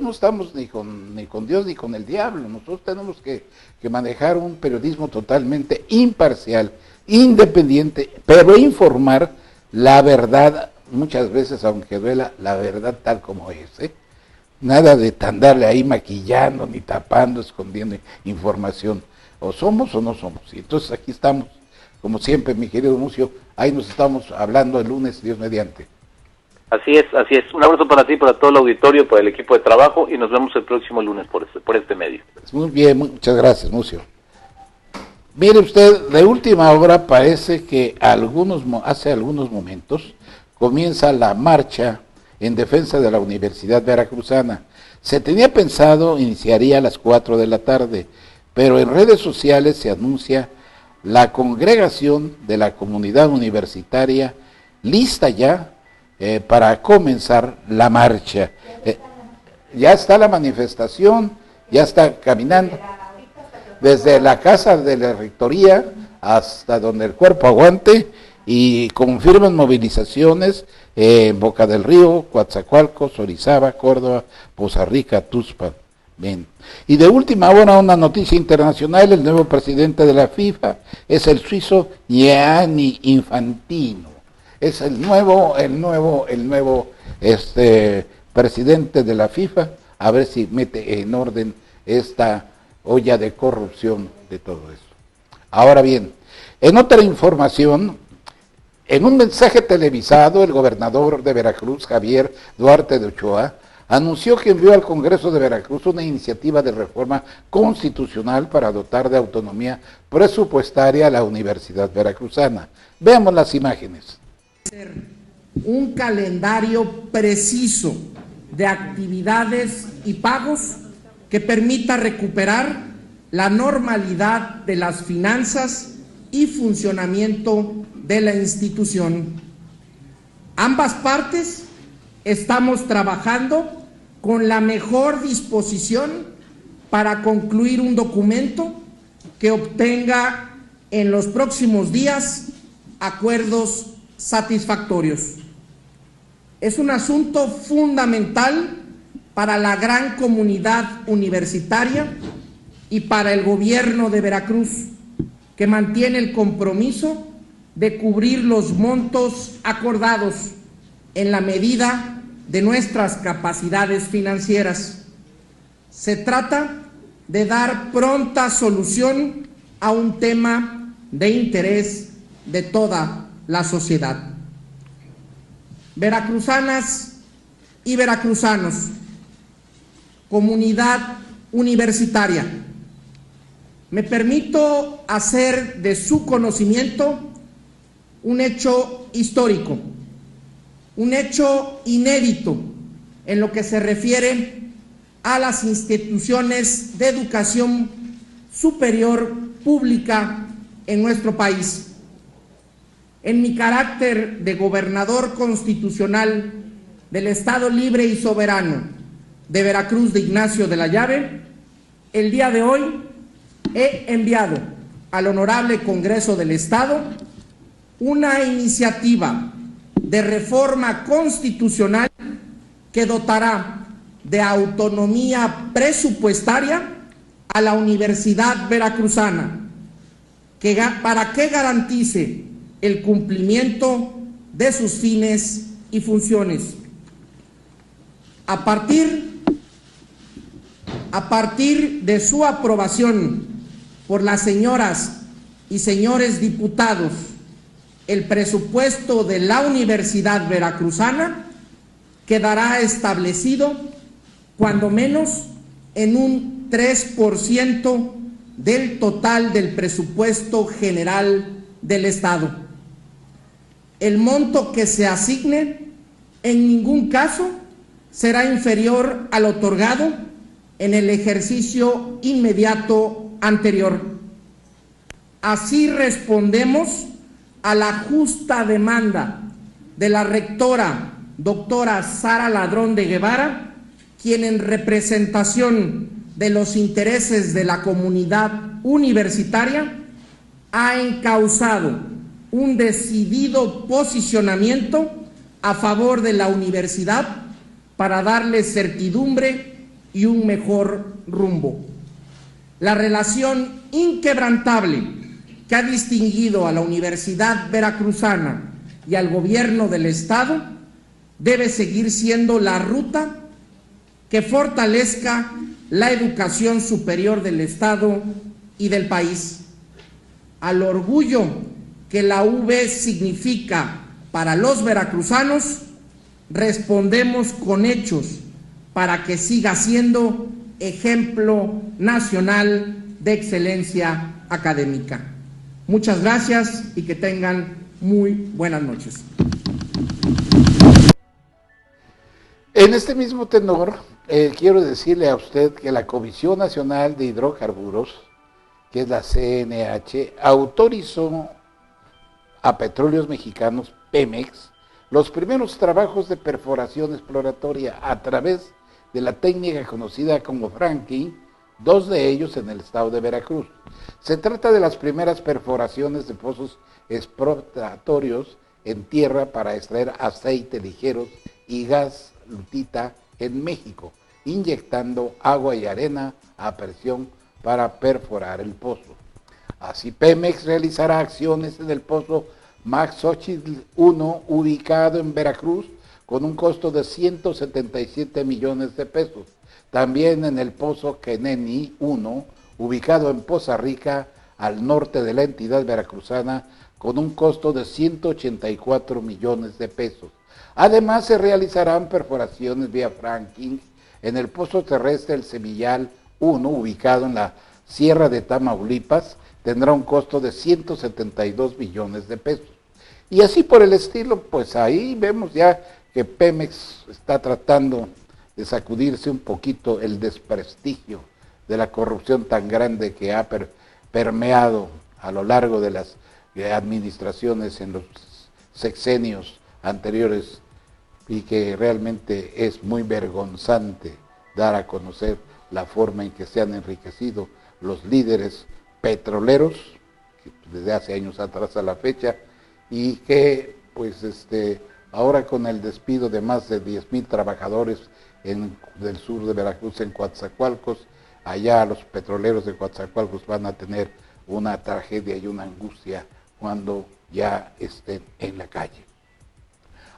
Speaker 3: no estamos ni con Dios ni con el diablo. Nosotros tenemos que manejar un periodismo totalmente imparcial, independiente, pero informar la verdad, muchas veces, aunque duela, la verdad tal como es, Nada de andarle ahí maquillando, ni tapando, escondiendo información. O somos o no somos. Y entonces aquí estamos, como siempre, mi querido Mucio, ahí nos estamos hablando el lunes, Dios mediante.
Speaker 6: Así es. Un abrazo para ti, para todo el auditorio, para el equipo de trabajo, y nos vemos el próximo lunes por este medio.
Speaker 3: Muy bien, muchas gracias, Mucio. Mire usted, de última hora parece que hace algunos momentos comienza la marcha en defensa de la Universidad Veracruzana. Se tenía pensado iniciaría a las 4 de la tarde, pero en redes sociales se anuncia la congregación de la comunidad universitaria lista ya para comenzar la marcha. Ya está la manifestación, ya está caminando desde la casa de la rectoría hasta donde el cuerpo aguante, y confirman movilizaciones en Boca del Río, Coatzacoalcos, Orizaba, Córdoba, Poza Rica, Tuxpan. Bien. Y de última hora, una noticia internacional: el nuevo presidente de la FIFA es el suizo Gianni Infantino. Es el nuevo presidente de la FIFA. A ver si mete en orden esta olla de corrupción de todo eso. Ahora bien, en otra información, en un mensaje televisado, el gobernador de Veracruz, Javier Duarte de Ochoa, anunció que envió al Congreso de Veracruz una iniciativa de reforma constitucional para dotar de autonomía presupuestaria a la Universidad Veracruzana. Veamos las imágenes.
Speaker 7: Un calendario preciso de actividades y pagos que permita recuperar la normalidad de las finanzas y funcionamiento de la institución. Ambas partes estamos trabajando con la mejor disposición para concluir un documento que obtenga en los próximos días acuerdos satisfactorios. Es un asunto fundamental para la gran comunidad universitaria y para el gobierno de Veracruz, que mantiene el compromiso de cubrir los montos acordados en la medida de nuestras capacidades financieras. Se trata de dar pronta solución a un tema de interés de toda la sociedad. Veracruzanas y veracruzanos, comunidad universitaria, me permito hacer de su conocimiento un hecho histórico, un hecho inédito en lo que se refiere a las instituciones de educación superior pública en nuestro país. En mi carácter de gobernador constitucional del Estado Libre y Soberano de Veracruz de Ignacio de la Llave, el día de hoy he enviado al Honorable Congreso del Estado una iniciativa de reforma constitucional que dotará de autonomía presupuestaria a la Universidad Veracruzana, para que garantice el cumplimiento de sus fines y funciones. A partir de su aprobación por las señoras y señores diputados, el presupuesto de la Universidad Veracruzana quedará establecido cuando menos en un 3% del total del presupuesto general del Estado. El monto que se asigne en ningún caso será inferior al otorgado en el ejercicio inmediato anterior. Así respondemos a la justa demanda de la rectora doctora Sara Ladrón de Guevara, quien en representación de los intereses de la comunidad universitaria ha encauzado un decidido posicionamiento a favor de la universidad para darle certidumbre y un mejor rumbo. La relación inquebrantable que ha distinguido a la Universidad Veracruzana y al gobierno del Estado debe seguir siendo la ruta que fortalezca la educación superior del Estado y del país. Al orgullo que la UV significa para los veracruzanos, respondemos con hechos para que siga siendo ejemplo nacional de excelencia académica. Muchas gracias y que tengan muy buenas noches.
Speaker 3: En este mismo tenor, quiero decirle a usted que la Comisión Nacional de Hidrocarburos, que es la CNH, autorizó a Petróleos Mexicanos, Pemex, los primeros trabajos de perforación exploratoria a través de la técnica conocida como fracking, 2 de ellos en el estado de Veracruz. Se trata de las primeras perforaciones de pozos exploratorios en tierra para extraer aceite ligeros y gas lutita en México, inyectando agua y arena a presión para perforar el pozo. Así, Pemex realizará acciones en el pozo Maxochitl 1, ubicado en Veracruz, con un costo de 177 millones de pesos. También en el pozo Keneni 1, ubicado en Poza Rica, al norte de la entidad veracruzana, con un costo de 184 millones de pesos. Además, se realizarán perforaciones vía fracking en el pozo terrestre El Semillal 1, ubicado en la Sierra de Tamaulipas, tendrá un costo de 172 millones de pesos. Y así por el estilo, pues ahí vemos ya que Pemex está tratando de sacudirse un poquito el desprestigio de la corrupción tan grande que ha permeado a lo largo de las administraciones en los sexenios anteriores, y que realmente es muy vergonzante dar a conocer la forma en que se han enriquecido los líderes petroleros, que desde hace años atrás a la fecha, y que pues ahora con el despido de más de 10,000 trabajadores del sur de Veracruz, en Coatzacoalcos, allá los petroleros de Coatzacoalcos van a tener una tragedia y una angustia cuando ya estén en la calle.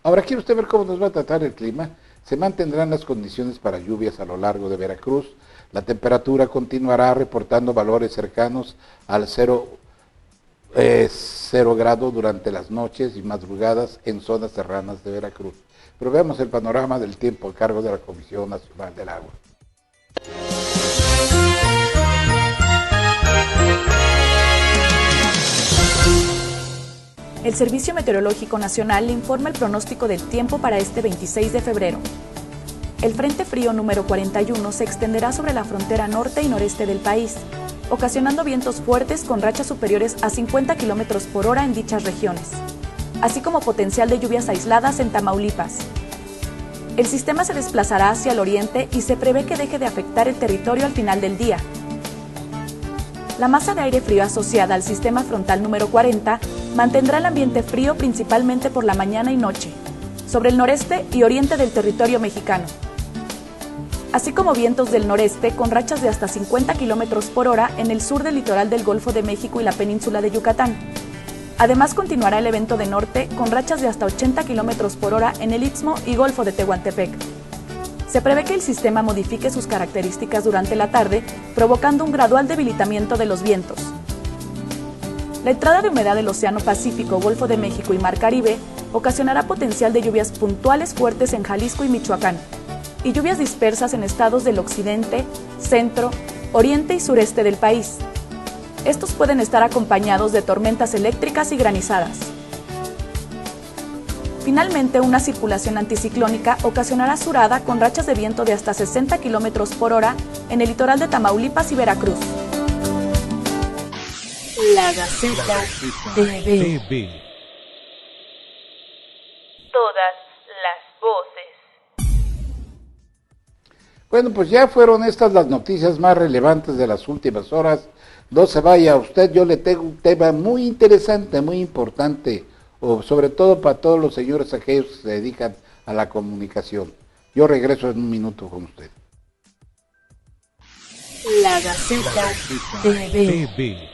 Speaker 3: Ahora, ¿quiere usted ver cómo nos va a tratar el clima? Se mantendrán las condiciones para lluvias a lo largo de Veracruz. La temperatura continuará reportando valores cercanos al 0 grado durante las noches y madrugadas en zonas serranas de Veracruz. Pero veamos el panorama del tiempo a cargo de la Comisión Nacional del Agua.
Speaker 8: El Servicio Meteorológico Nacional le informa el pronóstico del tiempo para este 26 de febrero. El Frente Frío número 41 se extenderá sobre la frontera norte y noreste del país, ocasionando vientos fuertes con rachas superiores a 50 km por hora en dichas regiones, así como potencial de lluvias aisladas en Tamaulipas. El sistema se desplazará hacia el oriente y se prevé que deje de afectar el territorio al final del día. La masa de aire frío asociada al sistema frontal número 40 mantendrá el ambiente frío principalmente por la mañana y noche, sobre el noreste y oriente del territorio mexicano, así como vientos del noreste con rachas de hasta 50 km por hora en el sur del litoral del Golfo de México y la península de Yucatán. Además, continuará el evento de norte con rachas de hasta 80 km por hora en el Istmo y Golfo de Tehuantepec. Se prevé que el sistema modifique sus características durante la tarde, provocando un gradual debilitamiento de los vientos. La entrada de humedad del Océano Pacífico, Golfo de México y Mar Caribe ocasionará potencial de lluvias puntuales fuertes en Jalisco y Michoacán, y lluvias dispersas en estados del occidente, centro, oriente y sureste del país. Estos pueden estar acompañados de tormentas eléctricas y granizadas. Finalmente, una circulación anticiclónica ocasionará surada con rachas de viento de hasta 60 km por hora en el litoral de Tamaulipas y Veracruz.
Speaker 1: La Gaceta TV.
Speaker 9: Todas las voces.
Speaker 3: Bueno, pues ya fueron estas las noticias más relevantes de las últimas horas. No se vaya usted, yo le tengo un tema muy interesante, muy importante, sobre todo para todos los señores aquellos que se dedican a la comunicación. Yo regreso en un minuto con usted.
Speaker 1: La Gaceta TV.